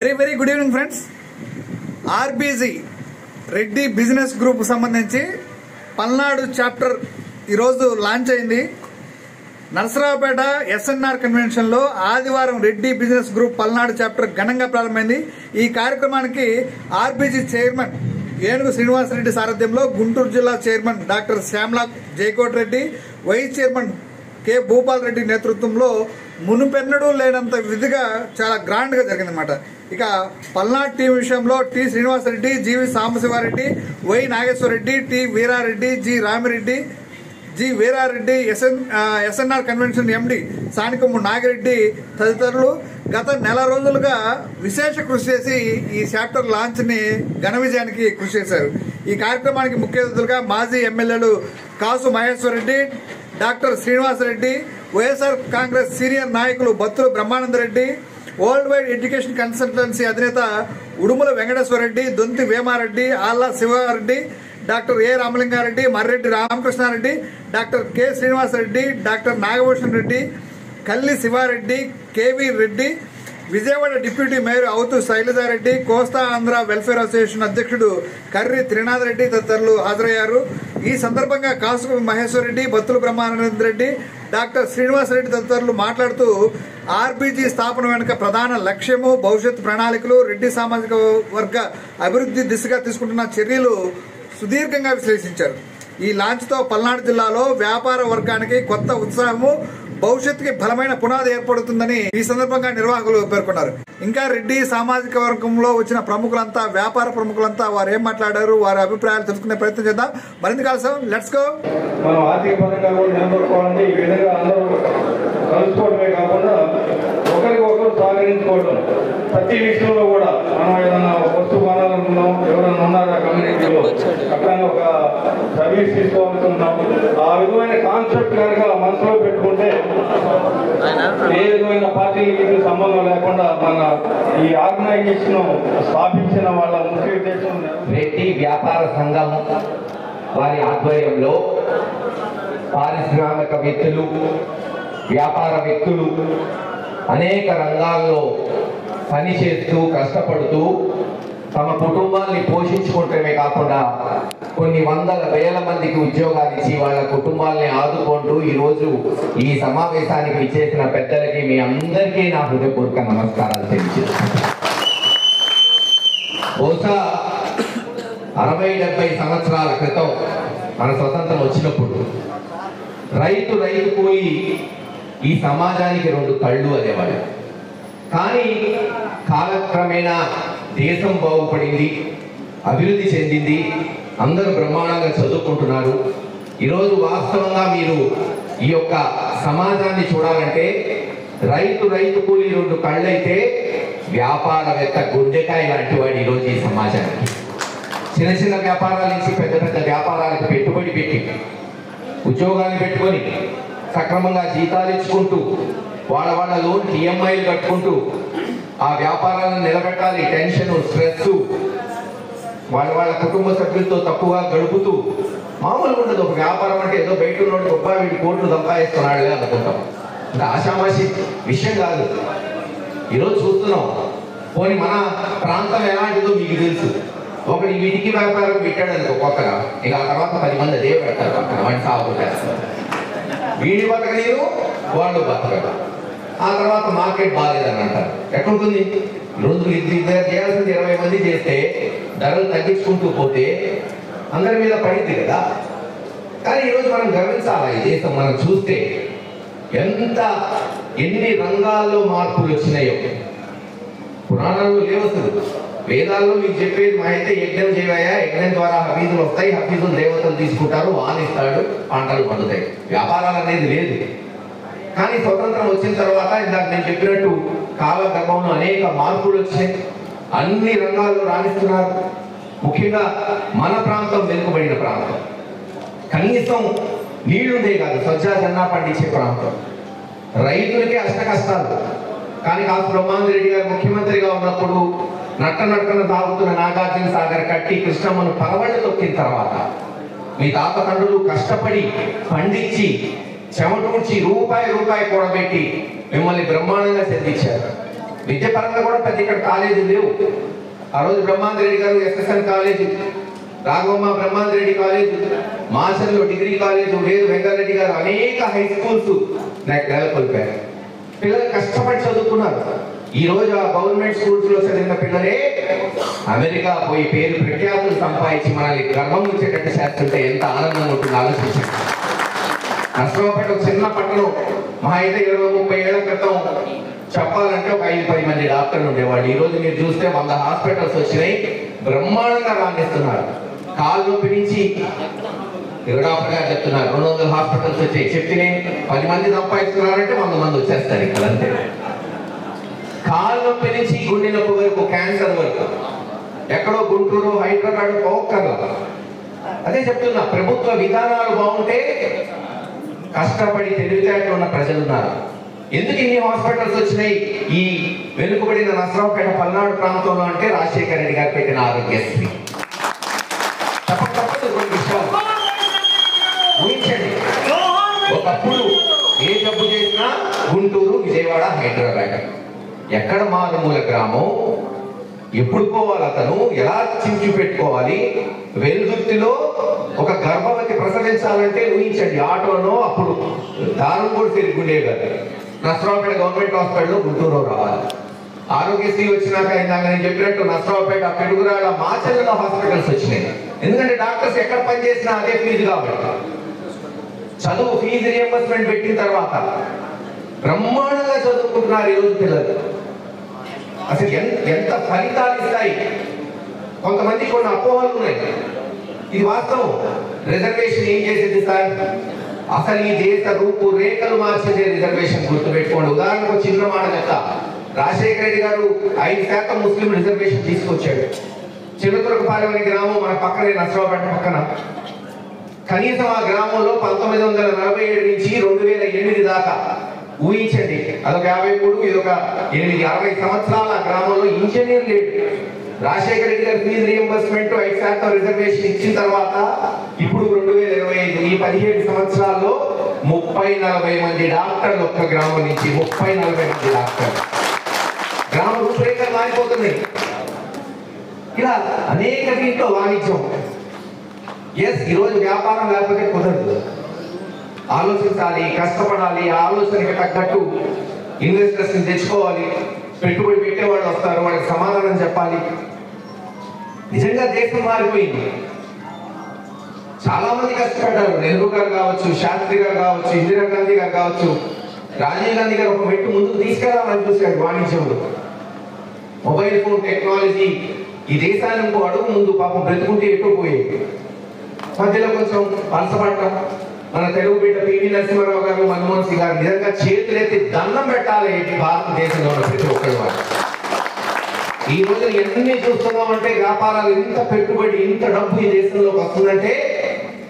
Very good evening friends. RBG Reddy business group సంబంధించి Palnadu chapter ఈరోజు launch అయింది. నరసరావుపేట ఎస్ఎన్ఆర్ కన్వెన్షన్ లో ఆదివారం Reddy business group Palnadu chapter ఘనంగా ప్రారంభమైంది. ఈ కార్యక్రమానికి ఆర్బీజీ చైర్మన్ ఏనుగు శ్రీనివాసరెడ్డి సారథ్యంలో గుంటూరు జిల్లా chairman doctor Shyamala Jayakot Reddy, vice chairman K Bhupal Reddy నేతృత్వంలో మునుపెన్నడూ లేనంత విధిగా చాలా గ్రాండ్ గా జరిగిందన్నమాట. ఇక పల్నాడు టీం విషయంలో T Srinivasa Reddy, GV Sambasiva Reddy, Y Nageswara Reddy, T Veera Reddy, G Rami Reddy, G Veera Reddy, SNR convention MD Sanikommu Nagi Reddy తదితరులు గత నెల రోజులుగా విశేష కృషి చేసి ఈ చాప్టర్ లాంచ్ ని ఘన విజయానికి కృషి చేశారు. ఈ కార్యక్రమానికి ముఖ్య అతిథులుగా మాజీ ఎమ్మెల్యేలు Kasu Maheswara Reddy, doctor Srinivasa Reddy, YSR Congress senior నాయకులు Battula Brahmananda Reddy, world wide education consultancy అధినేత Udumala Venkateswara Reddy, Donthi Vema Reddy, Alla Siva Reddy, doctor A Ramalinga Reddy, Marreddy Ramakrishna Reddy, doctor K Srinivasa Reddy, doctor Nagabhushan Reddy, Kalli Siva Reddy, KV Reddy, Vijayawada deputy mayor Avuthu Sailaja Reddy, Kosta Andhra welfare association అధ్యక్షుడు కర్రి త్రినాథ్ రెడ్డి తదితరులు హాజరయ్యారు. ఈ సందర్భంగా కాసు మహేశ్వరరెడ్డి, బత్తుల బ్రహ్మానంద రెడ్డి, డాక్టర్ శ్రీనివాసరెడ్డి తదితరులు మాట్లాడుతూ ఆర్బీజీ స్థాపన వెనుక ప్రధాన లక్ష్యము, భవిష్యత్ ప్రణాళికలు, రెడ్డి సామాజిక వర్గ అభివృద్ధి దిశగా తీసుకుంటున్న చర్యలు సుదీర్ఘంగా విశ్లేషించారు. ఈ లాంచ్ తో పల్నాడు జిల్లాలో వ్యాపార వర్గానికి కొత్త ఉత్సాహము, భవిష్యత్తుకి బలమైన పునాది ఏర్పడుతుందని ఈ సందర్భంగా నిర్వాహకులు పేర్కొన్నారు. ఇంకా రెడ్డి సామాజిక వర్గంలో వచ్చిన ప్రముఖులంతా, వ్యాపార ప్రముఖులంతా వారు ఏం మాట్లాడారు, వారి అభిప్రాయాలు తెలుసుకునే ప్రయత్నం చేద్దాం. మరింత కాల్సాం, లెట్స్ గో. మనం ఆర్థిక పరంగా కూడా నిలబడుకోవాలంటే ఈ విధంగా అందరూ కలుసుకోవడమే కాకుండా ఒకరికి ఒకరు సహకరించుకోవడం, ప్రతి విషయంలో కూడా మనం ఏదన్నా వస్తువు కొనాలనుకున్నాం, ఎవరైనా ఉన్నారా కమ్యూనిటీలో అట్లానే ఒక సర్వీస్ తీసుకోవాలనుకుంటున్నాం, ఆ విధమైన కాన్సెప్ట్ కనుక మనసులో పెట్టుకుంటే ఏ విధమైన పార్టీలకి సంబంధం లేకుండా మన ఈ ఆర్గనైజేషన్ స్థాపించిన వాళ్ళ ముఖ్య ఉద్దేశం రెడ్డి వ్యాపార సంఘం వారి ఆధ్వర్యంలో పారిశ్రామికవేత్తలు, వ్యాపార వ్యక్తులు అనేక రంగాల్లో పనిచేస్తూ కష్టపడుతూ తమ కుటుంబాన్ని పోషించుకుంటమే కాకుండా కొన్ని వందల వేల మందికి ఉద్యోగాలు ఇచ్చి వాళ్ళ కుటుంబాలని ఆదుకుంటూ ఈరోజు ఈ సమావేశానికి ఇచ్చేసిన పెద్దలకి మీ అందరికీ నా హృదయపూర్వక నమస్కారాలు తెలియజేస్తున్నాను. బహుశా 60-70 సంవత్సరాల క్రితం మన స్వతంత్రం వచ్చినప్పుడు రైతు కూలి ఈ సమాజానికి 2 కళ్ళు అనేవాడు. కానీ కాలక్రమేణా దేశం బాగుపడింది, అభివృద్ధి చెందింది, అందరూ బ్రహ్మాండంగా చదువుకుంటున్నారు. ఈరోజు వాస్తవంగా మీరు ఈ యొక్క సమాజాన్ని చూడాలంటే రైతు కూలి 2 కళ్ళైతే వ్యాపారవేత్త గుండెకాయ లాంటి వాడు ఈరోజు ఈ సమాజానికి. చిన్న చిన్న వ్యాపారాల నుంచి పెద్ద పెద్ద వ్యాపారాలకు పెట్టుబడి పెట్టి ఉద్యోగాలు పెట్టుకొని సక్రమంగా జీతాలు ఇచ్చుకుంటూ వాళ్ళ లోన్కి ఈఎంఐలు కట్టుకుంటూ ఆ వ్యాపారాలను నిలబెట్టాలి, టెన్షన్, స్ట్రెస్, వాళ్ళ కుటుంబ సభ్యులతో తక్కువగా గడుపుతూ మామూలుగా ఉండదు. ఒక వ్యాపారం అంటే ఏదో బయట ఉన్నోడు గొప్ప వీడి కోట్లు సంపాదిస్తున్నాడు అనుకుంటాం. అంటే ఆషామాషి విషయం కాదు. ఈరోజు చూస్తున్నాం. పోనీ మన ప్రాంతం ఎలాంటిదో మీకు తెలుసు. ఒకటి వీటికి వ్యాపారం పెట్టాడు అనుకో కొత్తగా, ఇక ఆ తర్వాత 10 మంది అదే పెడతారు పక్కన, వాడిని సాగు చేస్తారు. వీడి బతకలేరు, వాళ్ళు బతకరు. ఆ తర్వాత మార్కెట్ బాగాలేదని అంటారు. ఎక్కడుంటుంది? రోజు ఇద్దరు చేయాల్సింది 20 మంది చేస్తే ధరలు తగ్గించుకుంటూ పోతే అందరి మీద పడింది కదా. కానీ ఈరోజు మనం గమనించాలి, ఈ దేశం మనం చూస్తే ఎన్ని రంగాల్లో మార్పులు వచ్చినాయో. పురాణాల్లో లేవు అసలు. వేదాల్లో మీకు చెప్పేది మా అయితే యజ్ఞం చేయవయా, యజ్ఞం ద్వారా హఫీజులు వస్తాయి, హఫీజులు దేవతలు తీసుకుంటారు, వానిస్తాడు, పంటలు పండుతాయి. వ్యాపారాలు అనేది లేదు. కానీ స్వతంత్రం వచ్చిన తర్వాత ఇందాక నేను చెప్పినట్టు కాలక్రమంలో అనేక మార్పులు వచ్చాయి. అన్ని రంగాల్లో రాణిస్తున్నారు. ముఖ్యంగా మన ప్రాంతం వెనుకబడిన ప్రాంతం, కనీసం నీళ్లుండే కాదు, సజ్జా పండించే ప్రాంతం, రైతులకే అష్ట కష్టాలు. కానీ కాసు బ్రహ్మానంద రెడ్డి గారు ముఖ్యమంత్రిగా ఉన్నప్పుడు నట్టన తాగుతున్న నాగార్జున సాగర్ కట్టి కృష్ణమ్మను పరవళ్ళు తొక్కిన తర్వాత మీ తాత తండ్రులు కష్టపడి పండించి చెమటూడ్చి రూపాయి కూడబెట్టి మిమ్మల్ని బ్రహ్మాండంగా చెందించారు. విద్యాపరంగా కూడా పెద్ద ఇక్కడ కాలేజీలు లేవు. ఆ రోజు Brahmandar Reddy garu SSN college, Raghavamma Brahmandar Reddy college, మాసల్లో డిగ్రీ కాలేజీ లేదు, వెంకటరెడ్డి గారు అనేక హై స్కూల్స్ నాకు నెలకొల్పారు. పిల్లలు కష్టపడి చదువుకున్నారు. ఈ రోజు ఆ గవర్నమెంట్ స్కూల్స్ లో చదివిన పిల్లలే అమెరికా పోయి పేరు ప్రఖ్యాతులు సంపాదించి మనల్ని గర్వం వచ్చేటట్టు చేస్తుంటే ఎంత ఆనందంగా ఉంటుంది ఆలోచించండి. నర్సరావుపేట ఒక చిన్న పట్టణం, మా అయితే 20-30 ఏళ్ల క్రితం చెప్పాలంటే ఒక 5-10 మంది డాక్టర్లు ఉండేవాళ్ళు. ఈ రోజు మీరు చూస్తే 100 హాస్పిటల్స్ వచ్చినాయి, బ్రహ్మాండంగా రాణిస్తున్నారు. కాలు నొప్పి నుంచి డాక్టర్ గారు చెప్తున్నారు 200 హాస్పిటల్స్ వచ్చాయి. చెప్తే 10 మంది సంపాదిస్తున్నారంటే 100 మంది వచ్చేస్తారు ఇక్కడ అంతే. కాలు నొప్పి నుంచి గుండె నొప్పి వరకు, క్యాన్సర్ వరకు, ఎక్కడో గుంటూరు హైదరాబాద్ పోక్కర్లా. అదే చెప్తున్నా, ప్రభుత్వ విధానాలు బాగుంటే కష్టపడి తెలివితేటలు ఉన్న ప్రజలు ఉన్నారు. ఎందుకు ఇన్ని హాస్పిటల్స్ వచ్చినాయి ఈ వెనుకబడిన నర్సరావుపేట పల్నాడు ప్రాంతంలో అంటే రాజశేఖర రెడ్డి గారు పెట్టిన ఆరోగ్యశ్రీ. తప్పదు కొన్ని విషయాలు ఊహించండి. ఒకప్పుడు ఏ జబ్బు చేసినా గుంటూరు, విజయవాడ, హైదరాబాద్, ఎక్కడ మారుమూల గ్రామం, ఎప్పుడు పోవాలి అతను, ఎలా చించి పెట్టుకోవాలి. వెలుదుర్తిలో ఒక గర్భవతి ప్రసవించాలంటే ఊహించండి, ఆటోలో అప్పుడు దారం కూడా తిరుగుండేవి కదా. నర్సరావుపేట గవర్నమెంట్ హాస్పిటల్లో గుంటూరు రావాలి. ఆరోగ్యశ్రీ వచ్చినాక ఇందాక నేను చెప్పినట్టు నర్సరావుపేట, పెడుగురాడ, మాచర్లలో హాస్పిటల్స్ వచ్చినాయి. ఎందుకంటే డాక్టర్స్ ఎక్కడ పనిచేసినా అదే ఫీజు కాబట్టి. చదువు ఫీజు రియంబర్స్మెంట్ పెట్టిన తర్వాత బ్రహ్మాండంగా చదువుకుంటున్నారు ఈరోజు పిల్లలు. అసలు ఎంత ఫలితాలు ఇస్తాయి. కొంతమంది కొన్ని అపోహలు ఉన్నాయి, ఇది వాస్తవం. రిజర్వేషన్ ఏం చేసేది సార్? అసలు ఈ దేశ రూపు రేఖలు మార్చేదే రిజర్వేషన్. గుర్తుపెట్టుకోండి. ఉదాహరణకు చిన్న మాట చెప్తా. రాజశేఖర రెడ్డి గారు 5% ముస్లిం రిజర్వేషన్ తీసుకొచ్చాడు. చిన్నతురకపాలెం అనే గ్రామం మన పక్కనే, నర్సరావుపేట పక్కన. కనీసం ఆ గ్రామంలో 1947 నుంచి 2008 దాకా ఊహించండి, అదొక 53, ఇదొక 60 సంవత్సరాల గ్రామంలో ఇంజనీర్ లేడు. రాజశేఖర రెడ్డి గారు ఫీజు రియంబర్స్మెంట్ 5% రిజర్వేషన్ ఇచ్చిన తర్వాత ఇప్పుడు 2025 ఈ 17 సంవత్సరాల్లో 30-40 మంది డాక్టర్లు ఒక్క గ్రామం నుంచి, 30-40 మంది డాక్టర్లు. గ్రామ రూపురేఖలు మారిపోతున్నాయి. ఇలా అనేక దీంట్లో వాణిజ్యం. ఈరోజు వ్యాపారం లేకపోతే కుదరదు. ఆలోచించాలి, కష్టపడాలి, ఆలోచనకి తగ్గట్టు ఇన్వెస్టర్స్ ని తెచ్చుకోవాలి. పెట్టుబడి పెట్టేవాళ్ళు వస్తారు, వాళ్ళకి సమాధానం చెప్పాలి. నిజంగా దేశం మారిపోయింది. చాలా మంది కష్టపడ్డారు. నెహ్రూ గారు కావచ్చు, శాస్త్రి గారు కావచ్చు, ఇందిరాగాంధీ గారు కావచ్చు, రాజీవ్ గాంధీ గారు ఒక మెట్టు ముందుకు తీసుకెళ్లాలని చూశాడు వాణిజ్యంలో. మొబైల్ ఫోన్ టెక్నాలజీ ఈ దేశాన్ని ఇంకో అడుగు ముందు పాపం బ్రతుకుంటే ఎటు పోయేది. మధ్యలో కొంచెం పలసపడటం. మన తెలుగు బిడ్డ పివి నరసింహారావు గారు, మన్మోహన్ సింగ్ గారు నిజంగా చేతులెత్తి దండం పెట్టాలి భారతదేశంలో ఉన్న ప్రతి ఒక్కరి వారు. ఈ రోజు ఎన్ని చూస్తున్నామంటే వ్యాపారాలు, ఇంత పెట్టుబడి, ఇంత డబ్బు ఈ దేశంలోకి వస్తుందంటే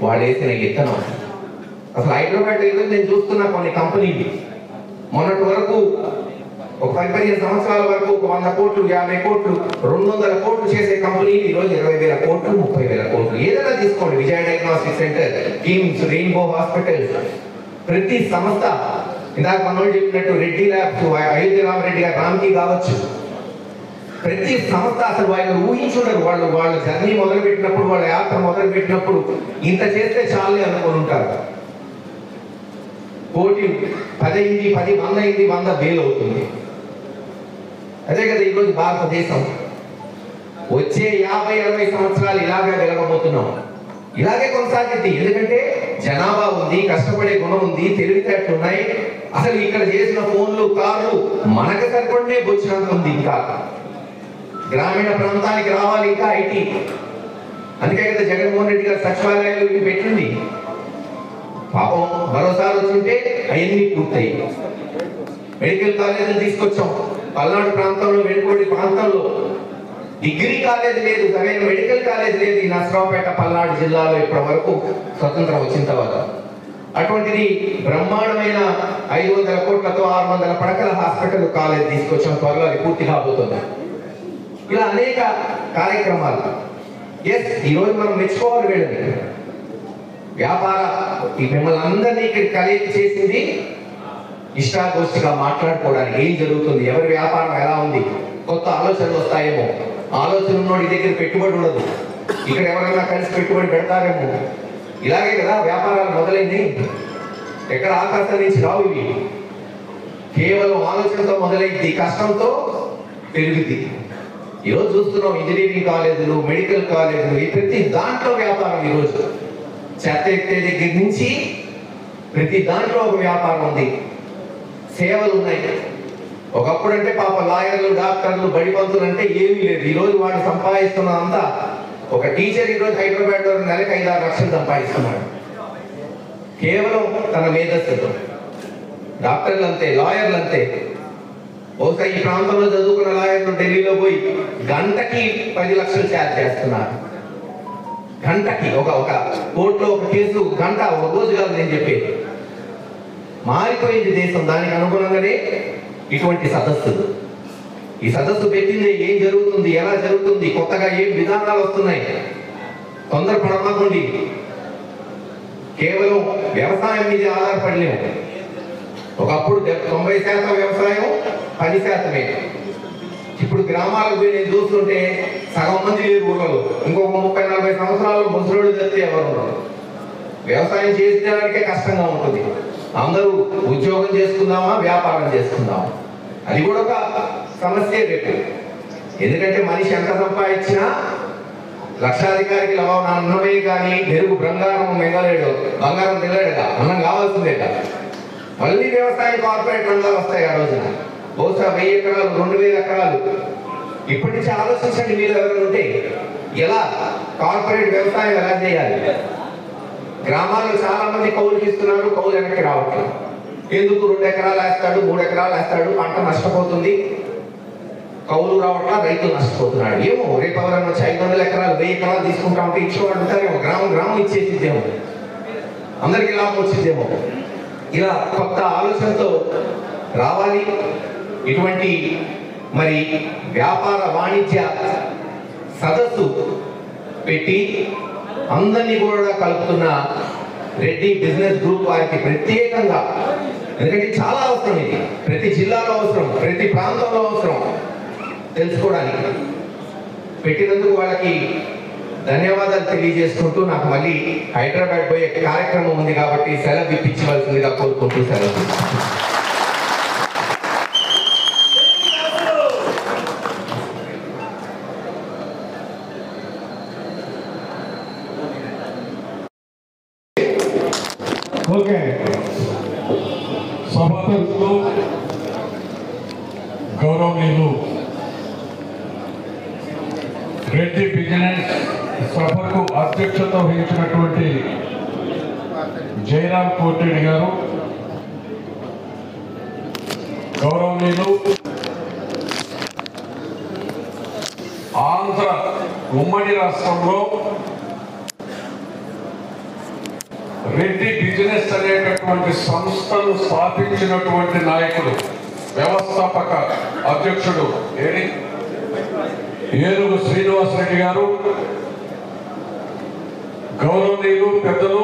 వాళ్ళు వేసిన విత్తనం. అసలు హైదరాబాద్ ఈరోజు నేను చూస్తున్నా కొన్ని కంపెనీలు మొన్నటి వరకు ఒక 10-15 సంవత్సరాల వరకు ఒక 100 కోట్లు, 50 కోట్లు, 200 కోట్లు చేసే కంపెనీలు ఈరోజు 20,000 కోట్లు, 30,000 కోట్లు. ఏదైనా తీసుకోండి, Vijaya diagnostic centre, KIMS, rainbow hospitals, ప్రతి సంస్థ. ఇందాక మనం చెప్పినట్టు రెడ్డి ల్యాబ్స్, అయోధ్య రామరెడ్డి గారు రామ్కి కావచ్చు, ప్రతి సంస్థ అసలు వాళ్ళు ఊహించుండరు. వాళ్ళ జర్నీ మొదలు పెట్టినప్పుడు, వాళ్ళ యాత్ర మొదలు పెట్టినప్పుడు ఇంత చేస్తే చాలే అనుకుని ఉంటారు. కోటి 10 అయింది, 10 100 అయింది, 100 వేలు అవుతుంది. అదే కదా ఈరోజు భారతదేశం. వచ్చే 50-60 సంవత్సరాలు ఇలాగే వెలగబోతున్నాం. ఇలాగే కొనసాగిద్ది. ఎందుకంటే జనాభా ఉంది, కష్టపడే గుణం ఉంది, తెలివితేటలు ఉన్నాయి. అసలు ఇక్కడ చేసిన ఫోన్లు, కార్లు మనకు సరిపడే వచ్చినంత ఉంది. ఇంకా గ్రామీణ ప్రాంతానికి రావాలి, ఇంకా ఐటీ. అందుకే కదా జగన్మోహన్ రెడ్డి గారు సచివాలయాలు ఇవి పెట్టింది. పాపం మరోసారి వచ్చింటే అవన్నీ పూర్తయి. మెడికల్ కాలేజీలు తీసుకొచ్చాం. పల్నాడు ప్రాంతంలో, వెనుకోడి ప్రాంతంలో డిగ్రీ కాలేజ్ లేదు, సరైన మెడికల్ కాలేజ్ లేదు ఈ నర్సరావుపేట పల్నాడు జిల్లాలో ఇప్పటి వరకు స్వతంత్రం వచ్చిన తర్వాత. అటువంటిది బ్రహ్మాండమైన 500 కోట్లతో 600 పడకల హాస్పిటల్ కాలేజ్ తీసుకొచ్చాం. త్వరలో అది పూర్తి కాబోతుంది. ఇలా అనేక కార్యక్రమాలు. ఈరోజు మనం మెచ్చుకోవాలి వీళ్ళని. వ్యాపార ఈ మిమ్మల్ని అందరినీ ఇక్కడ కలిగి చేసింది ఇష్టాగోష్ఠిగా మాట్లాడుకోవడానికి ఏం జరుగుతుంది, ఎవరి వ్యాపారం ఎలా ఉంది, కొత్త ఆలోచనలు వస్తాయేమో, ఆలోచన ఉన్నోడి దగ్గర పెట్టుబడి ఉండదు, ఇక్కడ ఎవరైనా కలిసి పెట్టుబడి పెడతారేమో. ఇలాగే కదా వ్యాపారాలు మొదలైంది. ఎక్కడ ఆకాశం నుంచి రావు ఇవి, కేవలం ఆలోచనతో మొదలైంది, కష్టంతో పెరుగుద్ది. ఈరోజు చూస్తున్నాం ఇంజనీరింగ్ కాలేజీలు, మెడికల్ కాలేజీలు, ఈ ప్రతి దాంట్లో వ్యాపారం. ఈరోజు చెత్త ఎత్తే దగ్గర నుంచి ప్రతి దాంట్లో ఒక వ్యాపారం ఉంది, సేవలు ఉన్నాయి. ఒకప్పుడు అంటే పాప లాయర్లు, డాక్టర్లు, బడిపంతులు అంటే ఏమీ లేదు. ఈరోజు వాడు సంపాదిస్తున్నదంతా, ఒక టీచర్ ఈరోజు హైదరాబాద్ లో నెలకు 5-6 లక్షలు సంపాదిస్తున్నాడు కేవలం తన మేధస్సుతో. డాక్టర్లు అంతే, లాయర్లు అంతే. బహుశా ఈ ప్రాంతంలో చదువుకున్న లాయర్లు ఢిల్లీలో పోయి గంటకి 10 లక్షలు ఛార్జ్ చేస్తున్నారు. గంటకి ఒక కోర్టులో ఒక కేసు గంట, ఒక రోజు కాదు నేను చెప్పేది. మారిపోయింది దేశం. దానికి అనుగుణంగానే ఇటువంటి సదస్సులు. ఈ సదస్సు పెట్టింది ఏం జరుగుతుంది, ఎలా జరుగుతుంది, కొత్తగా ఏం విధానాలు వస్తున్నాయి. తొందరపడమాకండి. కేవలం వ్యవసాయం మీద ఆధారపడలేము. ఒకప్పుడు 90% వ్యవసాయం, 10%. ఇప్పుడు గ్రామాలకు పోయి నేను చూస్తుంటే సగం మంది లేరు ఊళ్ళలో. ఇంకొక 30-40 సంవత్సరాలు ముసలోళ్ళు తెస్తే ఎవరు ఉన్నారు. వ్యవసాయం చేసేదానికే కష్టంగా ఉంటుంది. అందరూ ఉద్యోగం చేసుకుందామా, వ్యాపారం చేసుకుందామా, అది కూడా ఒక సమస్య రేపు. ఎందుకంటే మనిషి ఎంత సంపాదించినా లక్షాధికారికి అన్నమే కానీ మెరుగు బంగారం మిగలేడు, బంగారం తినలేడుగా, అన్నం కావాల్సిందేగా. మళ్ళీ వ్యవసాయం కార్పొరేట్ రంగాలు వస్తాయి ఆ రోజున. బహుశా 1000 ఎకరాలు, 2000 ఎకరాలు. ఇప్పటి నుంచి ఆలోచించండి మీరు ఎవరైనా ఉంటే, ఎలా కార్పొరేట్ వ్యవసాయం ఎలా చేయాలి. గ్రామాల్లో చాలా మంది కౌలుకి ఇస్తున్నారు, కౌలు వెనక్కి రావట్లేదు. ఎందుకు? 2 ఎకరాలు వేస్తాడు, 3 ఎకరాలు వేస్తాడు, పంట నష్టపోతుంది, కౌలు రావట్లా, రైతు నష్టపోతున్నాడు. ఏమో రేపు ఎవరైనా వచ్చి 500 ఎకరాలు, 1000 ఎకరాలు తీసుకుంటా ఉంటే ఇచ్చేవాడు ఉంటారేమో. గ్రామం ఇచ్చేసిద్దేమో, అందరికీ లాభం వచ్చిద్దేమో. ఇలా కొత్త ఆలోచనతో రావాలి. ఇటువంటి మరి వ్యాపార వాణిజ్య సదస్సు పెట్టి అందరినీ కూడా కలుపుతున్న రెడ్డి బిజినెస్ గ్రూప్ వారికి ప్రత్యేకంగా, ఎందుకంటే చాలా అవసరం, ఇది ప్రతి జిల్లాలో అవసరం, ప్రతి ప్రాంతంలో అవసరం తెలుసుకోవడానికి. పెట్టినందుకు వాళ్ళకి ధన్యవాదాలు తెలియజేసుకుంటూ, నాకు మళ్ళీ హైదరాబాద్ పోయే కార్యక్రమం ఉంది కాబట్టి సెలవు ఇప్పించవలసిందిగా కోరుకుంటూ సెలవు. ఓకే, సభాధ్యక్షులు గౌరవనీయులు రెడ్డి బిజినెస్ సభకు అధ్యక్షత వహించినటువంటి జయరాం కోటిరెడ్డి గారు, గౌరవనీయులు ఆంధ్ర ఉమ్మడి రాష్ట్రంలో రెడ్డి బిజినెస్ అనేటటువంటి సంస్థను స్థాపించినటువంటి నాయకుడు, వ్యవస్థాపక అధ్యక్షుడు ఏనుగు శ్రీనివాస్ రెడ్డి గారు, గౌరవనీయులు పెద్దలు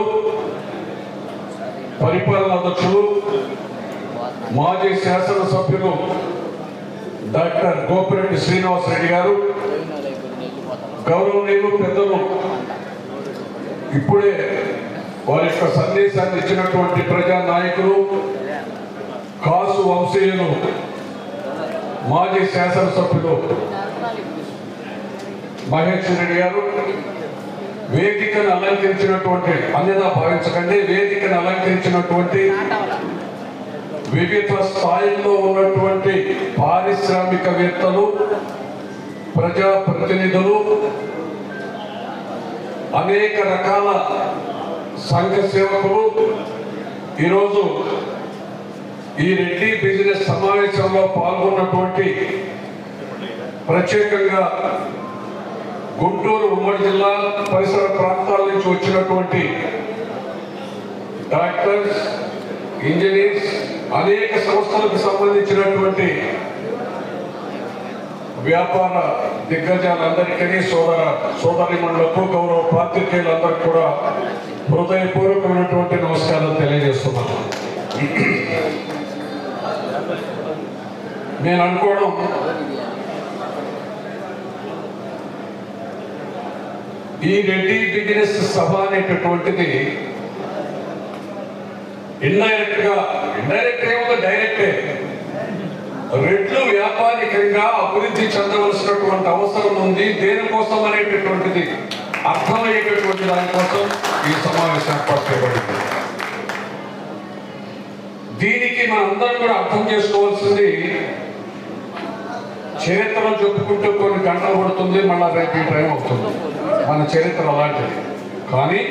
పరిపాలన అధ్యక్షులు మాజీ శాసనసభ్యులు డాక్టర్ గోపిరెడ్డి శ్రీనివాస్ రెడ్డి గారు, గౌరవనీయులు పెద్దలు ఇప్పుడే వారి యొక్క సందేశాన్ని ఇచ్చినటువంటి ప్రజా నాయకులు కాసు వంశీయులు మాజీ శాసనసభ్యులు మహేష్ రెడ్డి గారు, వేదికను అలంకరించినటువంటి, అన్యదా భావించకండి, వేదికను అలంకరించినటువంటి వివిధ స్థాయిల్లో ఉన్నటువంటి పారిశ్రామికవేత్తలు, ప్రజాప్రతినిధులు, అనేక రకాల సంఘ సేవకులు ఈరోజు ఈ రెడ్డి బిజినెస్ సమావేశంలో పాల్గొన్నటువంటి, ప్రత్యేకంగా గుంటూరు ఉమ్మడి జిల్లా పరిసర ప్రాంతాల నుంచి వచ్చినటువంటి డాక్టర్స్, ఇంజనీర్స్, అనేక సంస్థలకు సంబంధించినటువంటి వ్యాపార దిగ్గజాలందరికీ, సోదరిమణులకు, గౌరవ పాత్రికేయులందరికీ కూడా హృదయపూర్వకమైనటువంటి నమస్కారాలు తెలియజేస్తున్నాను. నేను అనుకోవడం ఈ రెడ్డి బిజినెస్ సభ అనేటటువంటిది ఇండైరెక్ట్ గా ఏమో డైరెక్టే రెడ్లు వ్యాపారికంగా అభివృద్ధి చెందవలసినటువంటి అవసరం ఉంది. దేనికోసం అనేటటువంటిది అర్థమయ్యేటటువంటి దానికోసం ఈ సమావేశం ఏర్పాటు చేయబడింది. దీనికి మనందరం కూడా అర్థం చేసుకోవాల్సింది, చరిత్రలో చెప్పుకుంటూ కొన్ని గంటలు పడుతుంది, మళ్ళా రేపు ఈ టైం అవుతుంది. మన చరిత్ర అలాంటిది. కానీ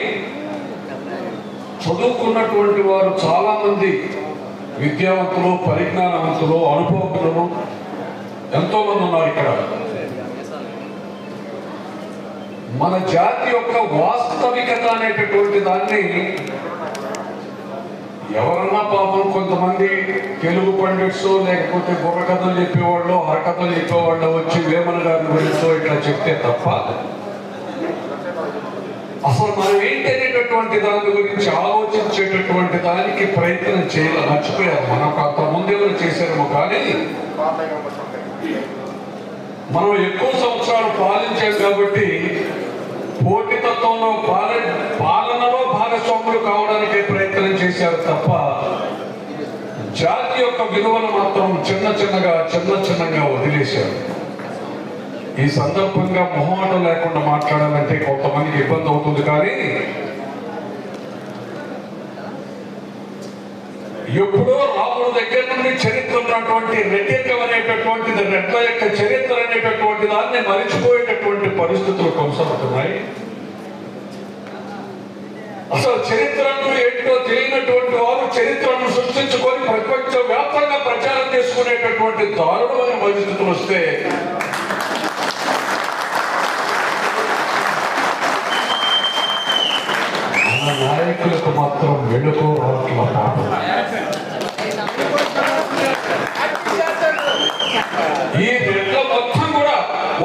చదువుకున్నటువంటి వారు చాలా మంది విద్యావంతులు, పరిజ్ఞానవంతులు, అనుభవజ్ఞులు ఎంతో మంది ఉన్నారు ఇక్కడ. మన జాతి యొక్క వాస్తవికత అనేటటువంటి దాన్ని ఎవరన్నా పాపం కొంతమంది తెలుగు పండిట్స్ లేకపోతే బుర్రకథలు చెప్పేవాళ్ళు, హరకథలు చెప్పేవాళ్ళు వచ్చి వేమన గారిని గురించో ఇట్లా చెప్తే తప్ప అసలు మనం ఏంటి అనేటటువంటి దాని గురించి ఆలోచించేటటువంటి దానికి ప్రయత్నం చేయాలి. మర్చిపోయారు. మనకు అంత ముందేమో చేశారేమో, కానీ మనం ఎక్కువ సంవత్సరాలు పాలించాం కాబట్టి పోటీతత్వంలో పాలనలో భాగస్వాములు కావడానికి ప్రయత్నం చేశారు తప్ప జాతి యొక్క విలువలు మాత్రం చిన్నగా వదిలేశారు. ఈ సందర్భంగా మొహమాటం లేకుండా మాట్లాడాలంటే కొంతమందికి ఇబ్బంది అవుతుంది. కానీ ఎప్పుడో రాముడు దగ్గర నుండి చరిత్ర ఉన్నటువంటి రెడ్డికం అనేటటువంటిది, రెడ్ల యొక్క చరిత్ర అనేటటువంటి దాన్ని మరిచిపోయేటటువంటి పరిస్థితులు కొనసాగుతున్నాయి. అసలు చరిత్రను ఏంటో తెలియనటువంటి వారు చరిత్రను సృష్టించుకొని ప్రపంచ వ్యాప్తంగా ప్రచారం చేసుకునేటటువంటి దారుణమైన పరిస్థితులు వస్తే మన నాయకులకు మాత్రం వెనుకోవట్ల పాపం. ఈ రెడ్ల మొత్తం కూడా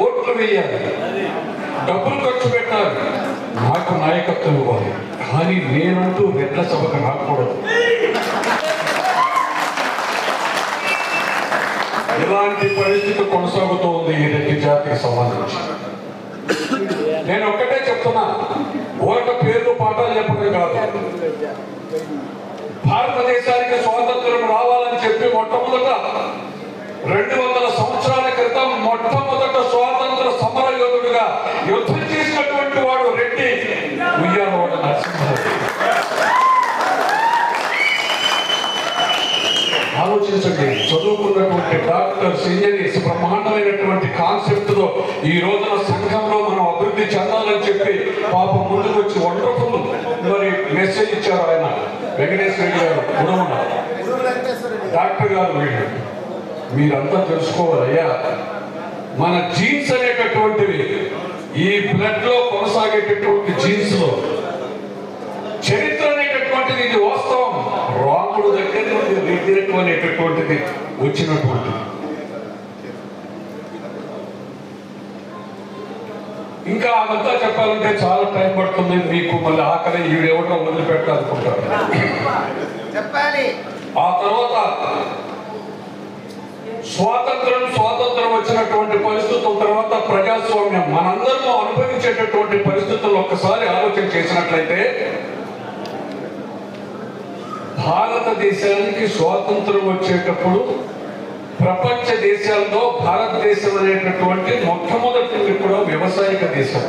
ఓట్లు వేయాలి, డబ్బులు ఖర్చు పెట్టాలి, నాకు నాయకత్వం ఇవ్వాలి. కానీ నేనంటూ రెడ్ల సభకు రాకూడదు. ఇలాంటి పరిస్థితి కొనసాగుతూ ఉంది ఈ రెడ్డి జాతికి సంబంధించి. నేను ఒక్కటే చెప్తున్నా, ఊరక పేర్లు పాఠాలు చెప్పడం కాదు. భారతదేశానికి స్వాతంత్రం రావాలని చెప్పి మొట్టమొదట 200 సంవత్సరాల క్రితం మొట్టమొదట స్వాతంత్ర సమర యోధుడుగా యుద్ధం చేసినటువంటి వాడు రెడ్డి ఉయ్యాలవాడ నరసింహారెడ్డి. ఆలోచించండి. చదువుకున్నటువంటి డాక్టర్స్, ఇంజనీర్స్ బ్రహ్మాండమైనటువంటి కాన్సెప్ట్ తో ఈ రోజున సంఘంలో మనం అభివృద్ధి చెందాలని చెప్పి పాపం ముందుకు వచ్చి వండర్ఫుల్ మరి మెసేజ్ ఇచ్చారు ఆయన వెంకటేశ్వర గారు, గుణమున డాక్టర్ గారు. వీళ్ళు మీరంతా తెలుసుకోవాలయ్యా, మన జీన్స్ అనేటటువంటివి ఈ బ్లడ్ లో కొనసాగేటటువంటి జీన్స్ లో చరిత్ర అనేటటువంటిది ఇది వాస్తవం. రాముడు దగ్గర నుండి వ్యతిరేకం అనేటటువంటిది వచ్చినటువంటిది. ఇంకా అదంతా చెప్పాలంటే చాలా టైం పడుతుంది. మీకు మళ్ళీ ఆకలి ఈడెవడో వదిలిపెట్టాలనుకుంటారు. ఆ తర్వాత స్వాతంత్రం వచ్చినటువంటి పరిస్థితుల తర్వాత ప్రజాస్వామ్యం మనందరూ అనుభవించేటటువంటి పరిస్థితుల్లో ఒక్కసారి ఆలోచన చేసినట్లయితే భారతదేశానికి స్వాతంత్రం వచ్చేటప్పుడు ప్రపంచ దేశాల్లో భారతదేశం అనేటటువంటి మొట్టమొదటి కూడా వ్యవసాయక దేశం.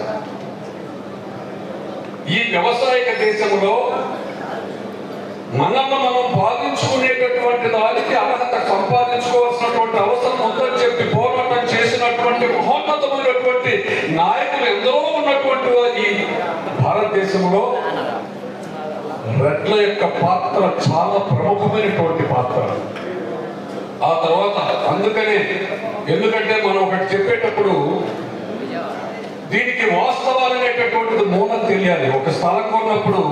ఈ వ్యవసాయక దేశంలో మనల్ని మనం బాధించుకునేటటువంటి దానికి అర్హత సంపాదించుకోవాల్సినటువంటి అవసరం ఉందని చెప్పి పోరాటం చేసినటువంటి మహోన్నతమైనటువంటి నాయకులు ఎందరో ఉన్నటువంటి ఈ భారతదేశంలో రెడ్ల యొక్క పాత్ర చాలా ప్రముఖమైనటువంటి పాత్ర. ఆ తర్వాత అందుకనే, ఎందుకంటే మనం ఒకటి చెప్పేటప్పుడు దీనికి వాస్తవాలు అనేటటువంటిది మూలం తెలియాలి. ఒక స్థలం కొన్నప్పుడు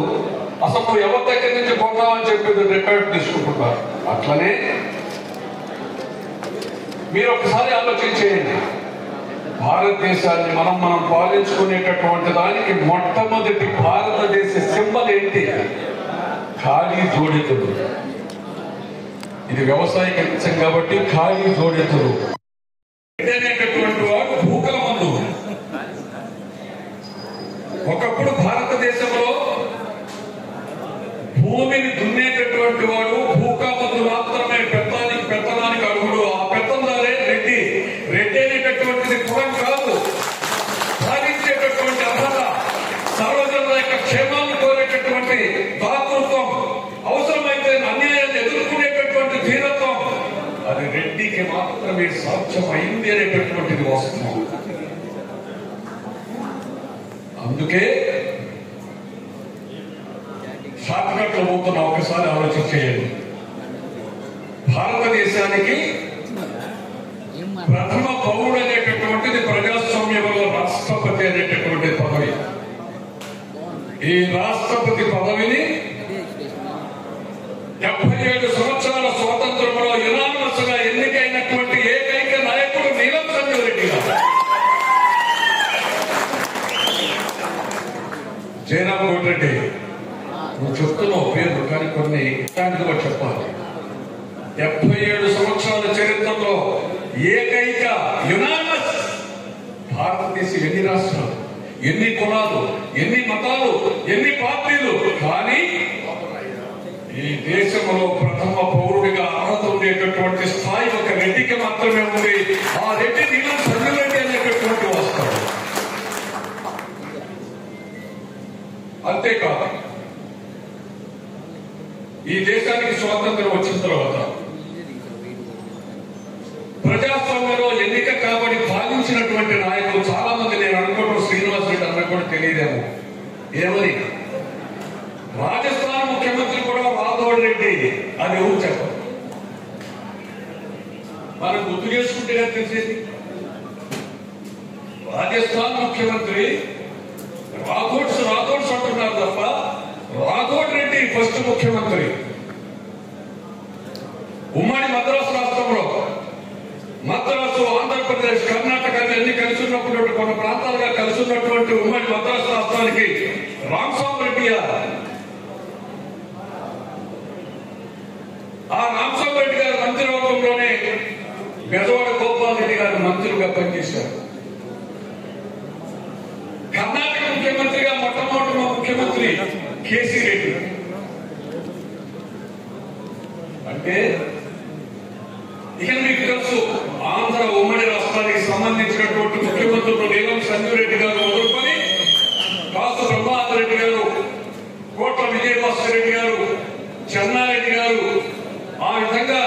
అసలు నువ్వు ఎవరి దగ్గర నుంచి కొన్నావని చెప్పేది రికార్డు తీసుకుంటున్నారు. అట్లనే మీరు ఒకసారి ఆలోచించేయండి. భారతదేశాన్ని మనం పాలించుకునేటటువంటి దానికి మొట్టమొదటి భారతదేశ సింబల్ ఏంటి? ఖాళీ జోడితుడు. ఇది వ్యవసాయ కల్పించం కాబట్టి ఖాళీ జోడెత్తులు అనేటటువంటి వాడు భూకామందు. ఒకప్పుడు భారతదేశంలో భూమిని దున్నేటటువంటి వాడు భూకామందు మాత్రమే పెత్తనానికి అడుగుడు. ఆ పెత్తందారే రెడ్డి. రెడ్డి అనేటటువంటిది కులం కాదు, సాధించేటటువంటి అర్హత, సర్వజనుల యొక్క క్షేమాన్ని కోరేటటువంటి దాతృత్వం, అవసరమైతే అన్యాయాన్ని ఎదుర్కొనేటటువంటి ధీరత్వం, అది రెడ్డికి మాత్రమే సాధ్యమైంది అనేటటువంటిది వాస్తవం. అందుకే షార్ట్ కట్ లో పోతున్నా, ఒకసారి ఆలోచన చేయండి. భారతదేశానికి ప్రథమ పౌరుడు అనేటటువంటిది ప్రజాస్వామ్యంలో రాష్ట్రపతి అనేటటువంటి పదవి. ఈ రాష్ట్రపతి పదవిని 77 సంవత్సరాల స్వాతంత్రంలో యునానిమస్ గా ఎన్నికైనటువంటి ఏకైక నాయకుడు నీలం సంజీవ్ రెడ్డి గారు. జయరామ్ కోటిరెడ్డి, నువ్వు చెప్తున్నావు పేరు, కానీ కొన్ని ఇట్లాంటిగా చెప్పాలి. 77 సంవత్సరాల చరిత్రలో ఏకైక యునానిమస్. భారతదేశం ఎన్ని రాష్ట్రాలు, ఎన్ని కులాలు, ఎన్ని మతాలు, ఎన్ని పార్టీలు, కానీ ఈ దేశంలో ప్రథమ పౌరుడిగా అర్హత ఉండేటటువంటి స్థాయి ఒక రెడ్డికి మాత్రమే ఉంది. ఆ రెడ్డి నీలం సంజీవ్ రెడ్డి అనేటటువంటి వాస్తవం. అంతేకాదు, ఈ దేశానికి స్వాతంత్రం వచ్చిన తర్వాత ప్రజాస్వామ్యంలో ఎన్నిక కాబట్టి పాలించినటువంటి నాయకులు చాలా మంది, నేను అనుకోవడం శ్రీనివాస్ రెడ్డి అన్న కూడా తెలియదేమో, ఏమని రాజస్థాన్ ముఖ్యమంత్రి కూడా రాఘవన్ రెడ్డి, అది ఎవరు చెప్పరు. మనం గుర్తు చేసుకుంటే తెలిసేది. రాజస్థాన్ ముఖ్యమంత్రి రాథోడ్స్ అంటున్నారు తప్ప రాఘవన్ రెడ్డి ఫస్ట్ ముఖ్యమంత్రి. ఉమ్మడి మద్రాసు రాష్ట్రంలో, మద్రాసు, ఆంధ్రప్రదేశ్, కర్ణాటక అన్ని కలిసి ఉన్నప్పుడు కొన్ని ప్రాంతాలుగా కలిసి ఉన్నటువంటి ఉమ్మడి మద్రాసు రాష్ట్రానికి రామస్వామి రెడ్డి గారు, ఆ రామస్వామి రెడ్డి గారు మంత్రివర్గంలోనే బెజవాడ గోపాల్ రెడ్డి గారు మంత్రులుగా పనిచేశారు. కర్ణాటక ముఖ్యమంత్రిగా మొట్టమొదటి ముఖ్యమంత్రి కేసీ రెడ్డి. అంటే ఇక మీకు తెలుసు, ఆంధ్ర ఉమ్మడి రాష్ట్రానికి సంబంధించినటువంటి ముఖ్యమంత్రులు నీలం సంజీవ్ రెడ్డి గారు మొదలుకొని కాసు బ్రహ్మానంద రెడ్డి గారు, కోట్ల విజయభాస్కర్ రెడ్డి గారు, చెన్నారెడ్డి గారు, ఆ విధంగా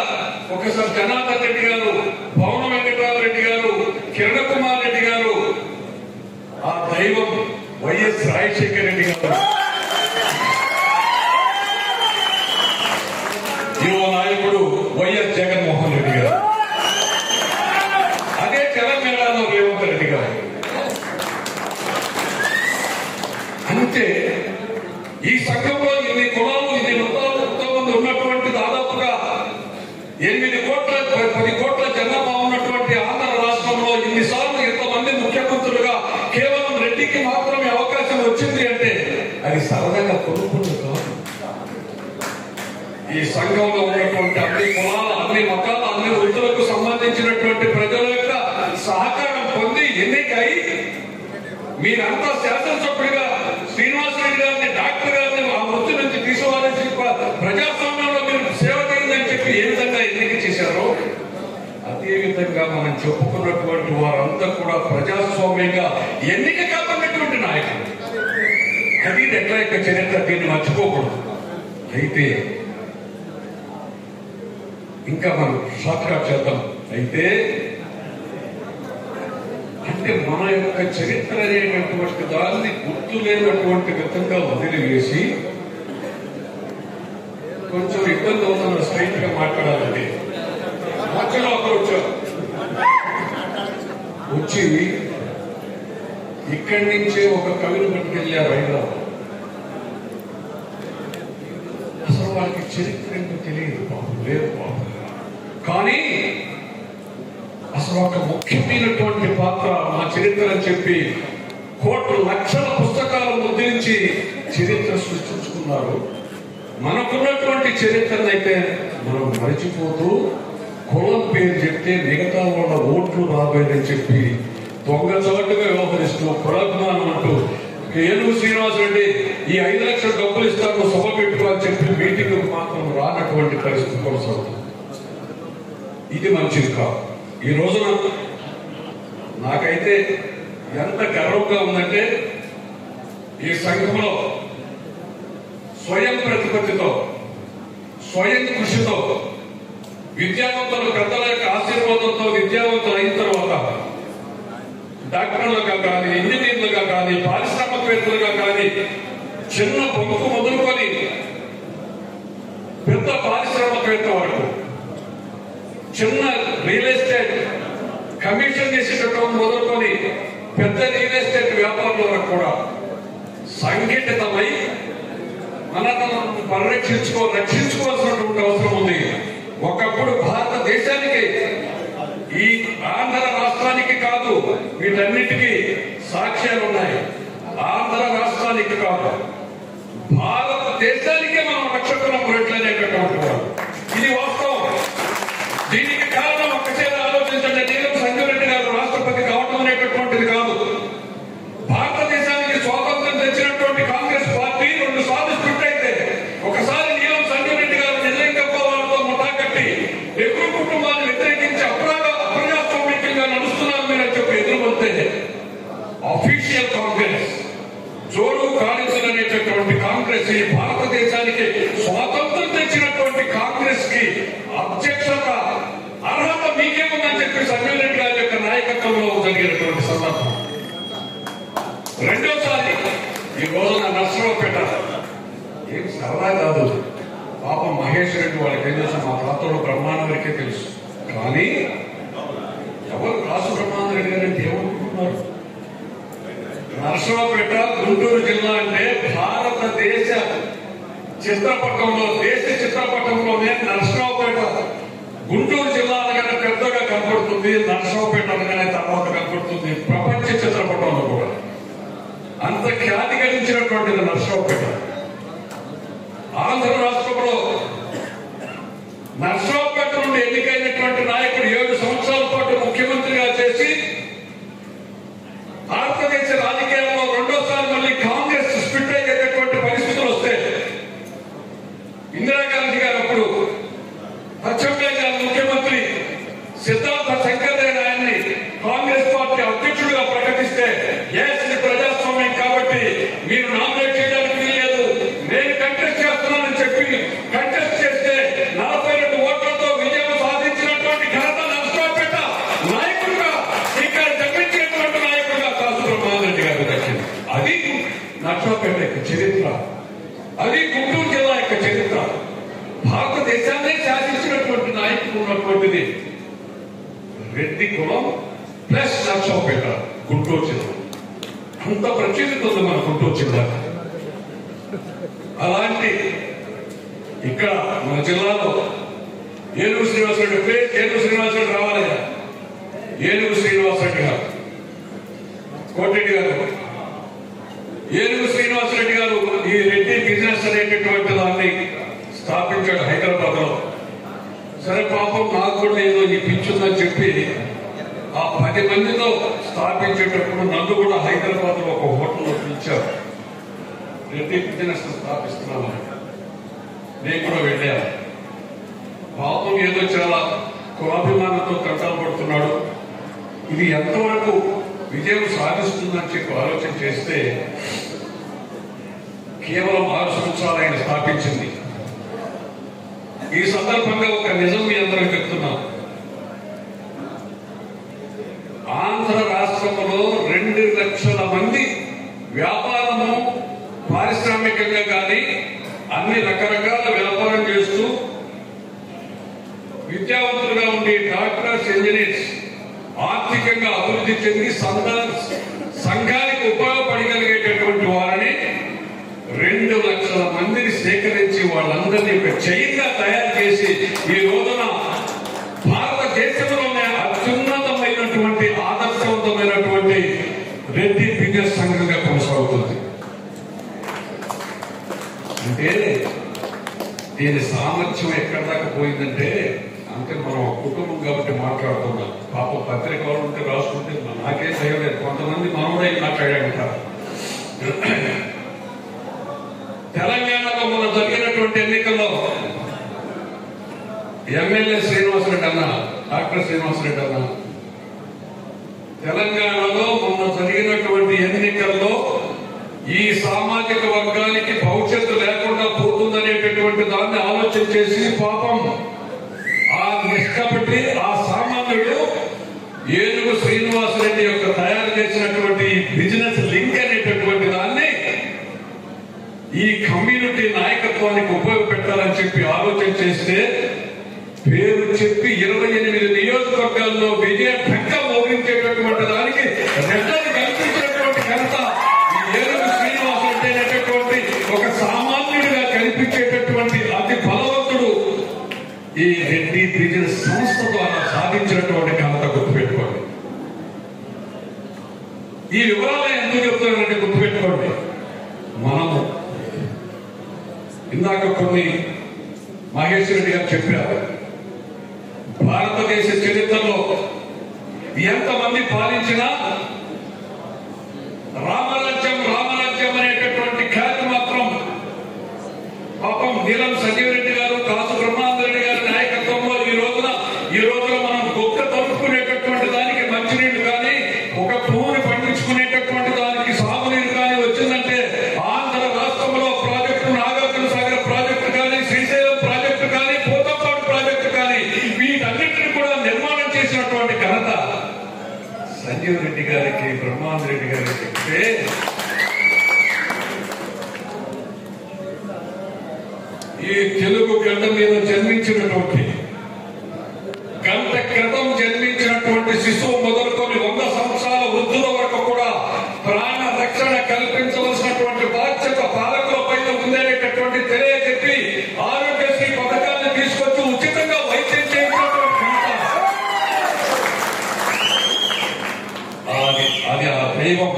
ఒకసారి జనార్దన్ రెడ్డి గారు, భవన వెంకటరామరెడ్డి గారు, కిరణ్ కుమార్ రెడ్డి గారు, ఆ దైవం వైఎస్ రాజశేఖర రెడ్డి గారు, యువ నాయకుడు వైఎస్ జగన్మోహన్ రెడ్డి గారు, అదే తెలంగాణలో రేవంత్ రెడ్డి గారు. అంతే, ఈ సంఘంలో ఇన్ని కులాలు, ఇన్ని మతాలు, ఎంతోమంది ఉన్నటువంటి దాదాపుగా 8 కోట్ల 10 కోట్ల జనాభా ఉన్నటువంటి ఆంధ్ర రాష్ట్రంలో ఇన్నిసార్లు ఇంతమంది ముఖ్యమంత్రులుగా కేవలం రెడ్డికి మాత్రమే అవకాశం వచ్చింది అంటే అది సరదాగా కొనుక్కుంది కాదు. ఈ సంఘంలో ఉన్నటువంటి అన్ని కులాల, అన్ని మతాల, అన్ని వృత్తులకు సంబంధించినటువంటి ప్రజల యొక్క సహకారం పొంది ఎన్నికై మీరంతా శాసనసభ్యుడిగా శ్రీనివాస్ రెడ్డి గారిని, డాక్టర్ గారిని ఆ వృత్తి నుంచి తీసుకోవాలని ప్రజాస్వామ్యంలో మీరు సేవ చేయందని చెప్పి ఏ విధంగా ఎన్నిక చేశారో అదే విధంగా మనం చెప్పుకున్నటువంటి వారంతా కూడా ప్రజాస్వామ్యంగా ఎన్నిక కాకున్నటువంటి నాయకులు. అది ఎట్లా యొక్క చరిత్ర, దీన్ని మర్చిపోకూడదు. అయితే ఇంకా మనం షార్ట్ కట్ చేద్దాం. అయితే అంటే మన యొక్క చరిత్ర అనేటటువంటి దాన్ని గుర్తు లేనటువంటి విధంగా వదిలివేసి కొంచెం ఇబ్బంది అవుతున్న స్ట్రైట్ గా మాట్లాడాలండి. మధ్యలో ఒకరు వచ్చి ఇక్కడి నుంచే ఒక కవిని పట్టుకెళ్ళారు హైదరాబాద్. అసలు వాళ్ళకి చరిత్ర ఏంటో తెలియదు పాపం, లేదు పాపం. కానీ అసలు ఒక ముఖ్యమైనటువంటి పాత్ర మా చరిత్ర అని చెప్పి కోట్ల లక్షల పుస్తకాలు ముద్రించి చరిత్ర సృష్టించుకున్నారు. మనకున్నటువంటి చరిత్రనైతే మనం మరిచిపోతూ కులం పేరు చెప్తే మిగతా వాళ్ళ ఓట్లు రాబోయని చెప్పి దొంగచాటుగా వ్యవహరిస్తూ కులాభిమానం అంటూ ఏనుగు శ్రీనివాసరెడ్డి ఈ 5 లక్షల డబ్బులు ఇస్తాను సభ పెట్టుకోవాలని చెప్పి మీటింగ్ మాత్రం రానటువంటి పరిస్థితి కొనసాగుతుంది. ఇది మంచిది కాదు. ఈ రోజున నాకైతే ఎంత గర్వంగా ఉందంటే ఈ సంఘంలో స్వయం ప్రతిపత్తితో స్వయం కృషితో విద్యావంతులు పెద్దల యొక్క ఆశీర్వాదంతో విద్యావంతులు అయిన తర్వాత డాక్టర్లుగా కానీ ఇంజనీర్లుగా కానీ పారిశ్రామికవేత్తలుగా కానీ చిన్న బొమ్మకు మొదలుకొని పెద్ద పారిశ్రామికవేత్త వరకు చిన్న రియల్ ఎస్టేట్ కమిషన్ చేసేటటువంటి మొదలుకొని పెద్ద రియల్ ఎస్టేట్ వ్యాపారుల వరకు కూడా సంఘటితమై మనను రక్షించుకోవాల్సినటువంటి అవసరం ఉంది. ఒకప్పుడు భారతదేశానికి ఈ ఆంధ్ర రాష్ట్రానికి కాదు, వీటన్నిటికీ సాక్ష్యాలు ఉన్నాయి. ఆంధ్ర రాష్ట్రానికి కాదు, భారతదేశానికే మనం రక్షకులం రెట్లనేటటువంటి వాడు. ఇది వాస్తవం. దీనికి కారణం ఒక్కసారి ఆలోచించండి. నీలం సంజయరెడ్డి గారు రాష్ట్రపతి కావడం అనేటటువంటిది కాదు. భారతదేశానికి స్వాతంత్రం తెచ్చినటువంటి కాంగ్రెస్ పార్టీ 2 సార్లు స్ప్లిట్ అయితే ఒకసారి నీలం సంజయరెడ్డి గారు నిజంగా వాళ్ళతో ముఠాకట్టి నెహ్రూ కుటుంబాన్ని వ్యతిరేకించి అప్రజాస్వామికంగా నడుస్తున్నారు మీరు చెప్పి ఎదురుపడితే అఫీషియల్ కాంగ్రెస్ జోడు కాళించులు అనేటటువంటి కాంగ్రెస్ ఈ భారతదేశానికి స్వాతంత్రం తెచ్చినటువంటి కాంగ్రెస్ కి అధ్యక్షత అర్హత మీకేముందని చెప్పి సంజయ్ రెడ్డి గారి యొక్క నాయకత్వంలో జరిగినటువంటి సందర్భం. రెండోసారి ఈ రోజున నర్సరావుపేట ఏం సరదా కాదు. పాపం మహేష్ రెడ్డి వాళ్ళకి ఏం తెలుసు, మా తాతోడు బ్రహ్మానందరికీ తెలుసు. కానీ ఎవరు కాసు బ్రహ్మానందరెడ్డి గారు అంటే ఏమనుకుంటున్నారు? నర్సరావుపేట గుంటూరు జిల్లా అంటే భారతదేశ చిత్రపటంలో దేశ చిత్రపటంలోనే నర్సరావుపేట గుంటూరు జిల్లా అనగానే పెద్దగా కనపడుతుంది, నర్సరావుపేట అనగానే తర్వాత కనపడుతుంది ప్రపంచ చిత్రపటంలో కూడా. అంత ఖ్యాతి గడించినటువంటిది నర్సరావుపేట. ఆంధ్ర రాష్ట్రంలో నర్సరావుపేట నుండి ఎన్నికైనటువంటి నాయకుడు 7 సంవత్సరాల పాటు ముఖ్యమంత్రిగా చేసి భారతదేశ రాజకీయాల్లో రెండోసారి మళ్ళీ కాంగ్రెస్ స్ప్లిట్ అయ్యేటటువంటి పరిస్థితులు వస్తే ఇందిరాగాంధీ గారు అప్పుడు పశ్చిమ గారు ముఖ్యమంత్రి సిద్ధార్థ శంకర్ ఆయన్ని కాంగ్రెస్ పార్టీ అధ్యక్షుడిగా ప్రకటిస్తే ఇది ప్రజాస్వామ్యం కాబట్టి మీరు నామినేట్ చేయడానికి వీల్లేదు, నేను కంటెస్ట్ చేస్తున్నానని చెప్పి కంటెస్ట్ చేస్తే 42 ఓట్లతో విజయం సాధించినటువంటి ఘనత నర్సరావుపేట నాయకుడిగా ఇక్కడ జన్మించినటువంటి నాయకుడిగా కాసు బ్రహ్మానందరెడ్డి గారు దక్కింది. అది నర్సరావుపేట యొక్క చరిత్ర, అది గుంటూరు జిల్లా యొక్క చరిత్ర. భారతదేశాన్ని శాసించినటువంటి నాయకుడు ఉన్నటువంటిది రెడ్డి కులం ప్లస్ నర్సరావుపేట గుంటూరు జిల్లా. అంత ప్రత్యేకత ఉంది మన గుంటూరు జిల్లా. అలాంటి ఇక్కడ మన జిల్లాలో ఏనుగు శ్రీనివాసరెడ్డి ప్లేస్ ఏనుగు శ్రీనివాసరెడ్డి రావాలి. ఏనుగు శ్రీనివాసరెడ్డి గారు, కోటిరెడ్డి గారు, ఏనుగు శ్రీనివాసరెడ్డి గారు ఈ రెడ్డి బిజినెస్ అనేటటువంటి దాన్ని స్థాపించాడు హైదరాబాద్ లో. సరే పాపం నాకు కూడా ఏదో ఈ పిచ్చుందని చెప్పి ఆ 10 మందితో స్థాపించేటప్పుడు నన్ను కూడా హైదరాబాద్ లో ఒక హోటల్లో పిలిచారు. రెడ్డి బిజినెస్ స్థాపిస్తున్నామని నేను కూడా వెళ్ళాను. పాపం ఏదో చాలా కులాభిమానంతో కంటాలు పడుతున్నాడు. ఇది ఎంతవరకు విజయం సాధిస్తుందని చెప్పి ఆలోచన చేస్తే కేవలం 6 సంవత్సరాలు ఆయన స్థాపించింది. ఈ సందర్భంగా ఒక నిజం మీ అందరూ చెప్తున్నాను. ఆంధ్ర రాష్ట్రంలో 2 లక్షల మంది వ్యాపారము పారిశ్రామికంగా కానీ అన్ని రకరకాల వ్యాపారం చేస్తూ విద్యావంతులుగా ఉండి డాక్టర్స్, ఇంజనీర్స్ ఆర్థికంగా అభివృద్ధి చెంది సంఘానికి ఉపయోగపడగలిగేటటువంటి వారిని 2 లక్షల మందిని సేకరించి వాళ్ళందరినీ ఒక చైన్గా తయారు చేసి ఈ రోజున భారతదేశంలోనే అత్యున్నతమైనటువంటి ఆదర్శవంతమైనటువంటి రెడ్డి బిజినెస్ సంఘంగా కొనసాగుతుంది. అంటే దీని సామర్థ్యం ఎక్కడి దాకా పోయిందంటే, అంటే మనం కుటుంబం కాబట్టి మాట్లాడుతున్నాం. పాపం పత్రిక వాళ్ళు ఉంటే రాసుకుంటే నాకేం చేయలేదు. కొంతమంది మనోడై మాట్లాడారంటారు. తెలంగాణలో మొన్న జరిగినటువంటి ఎన్నికల్లో ఎమ్మెల్యే శ్రీనివాసరెడ్డి అన్న, డాక్టర్ శ్రీనివాసరెడ్డి అన్న, తెలంగాణలో మొన్న జరిగినటువంటి ఎన్నికల్లో ఈ సామాజిక వర్గానికి భవిష్యత్తు లేకుండా పోతుందనేటటువంటి దాన్ని ఆలోచన చేసి పాపం ఆ నిష్కపటి ఆ సామాన్యుడు ఏనుగు శ్రీనివాసరెడ్డి యొక్క తయారు చేసినటువంటి బిజినెస్ లింక్ అనేటటువంటి దాన్ని ఈ కమ్యూనిటీ నాయకత్వానికి ఉపయోగపెట్టాలని చెప్పి ఆలోచన చేస్తే పేరు చెప్పి 28 నియోజకవర్గాల్లో విజయ ఢంక మోగించేటటువంటి దానికి రెడ్డిని కల్పించినటువంటి ఘనత ఈ ఏనుగు శ్రీనివాసరెడ్డి అనేటటువంటి ఒక సామాన్యుడిగా కనిపించేటటువంటి అతి బలవంతుడు ఈ రెడ్డి బిజినెస్ సంస్థ ద్వారా సాధించినటువంటి ఘనత గుర్తుపెట్టుకోండి. ఈ వివరాలు ఎందుకు చెప్తున్నానంటే గుర్తుపెట్టుకోండి. మనము ఇందాక కొన్ని మహేష్ రెడ్డి గారు చెప్పారు, భారతదేశ చరిత్రలో ఎంతమంది పాలించినా రామరాజ్యం రామరాజ్యం అనేటటువంటి ఖ్యాతి మాత్రం పాపం నీలం సంజీవ్ రెడ్డి గారు, కాసు బ్రహ్మాందరెడ్డి గారి నాయకత్వంలో ఈ రోజున మనం గొప్ప తలుపుకునేటటువంటి దానికి మంచినీళ్లు కానీ, ఒక పువ్వుని పండించుకునేటటువంటి దానికి సాగునీరు కానీ వచ్చిందంటే ఆంధ్ర రాష్ట్రంలో ప్రాజెక్టు నాగార్జున సాగర్ ప్రాజెక్టు కానీ, శ్రీశైలం ప్రాజెక్టు కానీ, పోతంపాడు ప్రాజెక్టు కానీ వీటన్నిటిని కూడా నిర్మాణం చేసినటువంటి ఘనత సంజీవ్ రెడ్డి గారికి, బ్రహ్మాందరెడ్డి గారికి చెప్తే ఈ తెలుగు గడ్డ మీద జన్మించినటువంటి గంట క్రితం జన్మించినటువంటి శిశువు మొదలుకొని 100 సంవత్సరాల వృద్ధుల వరకు కూడా ప్రాణ రక్షణ కల్పించవలసినటువంటి బాధ్యత పాలకుల పైన ఉందనేటటువంటి తెలియజెప్పి ఆరోగ్యశ్రీ పథకాన్ని తీసుకొచ్చి ఉచితంగా వైద్యం చేసినటువంటి అది ఆ దైవం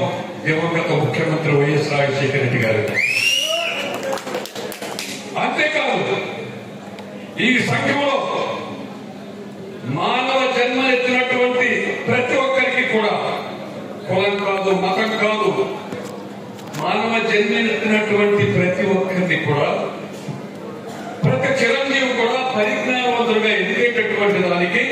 దివంగత ముఖ్యమంత్రి వైఎస్ రాజశేఖర రెడ్డి గారు. అంతేకాదు ఈ సంఘంలో మానవ జన్మనెత్తినటువంటి ప్రతి ఒక్కరికి కూడా కులం కాదు, మతం కాదు, మానవ జన్మనెత్తినటువంటి ప్రతి ఒక్కరిని కూడా ప్రతి చిరంజీవి కూడా పరిజ్ఞానవంతులుగా ఎదిగేటటువంటి దానికి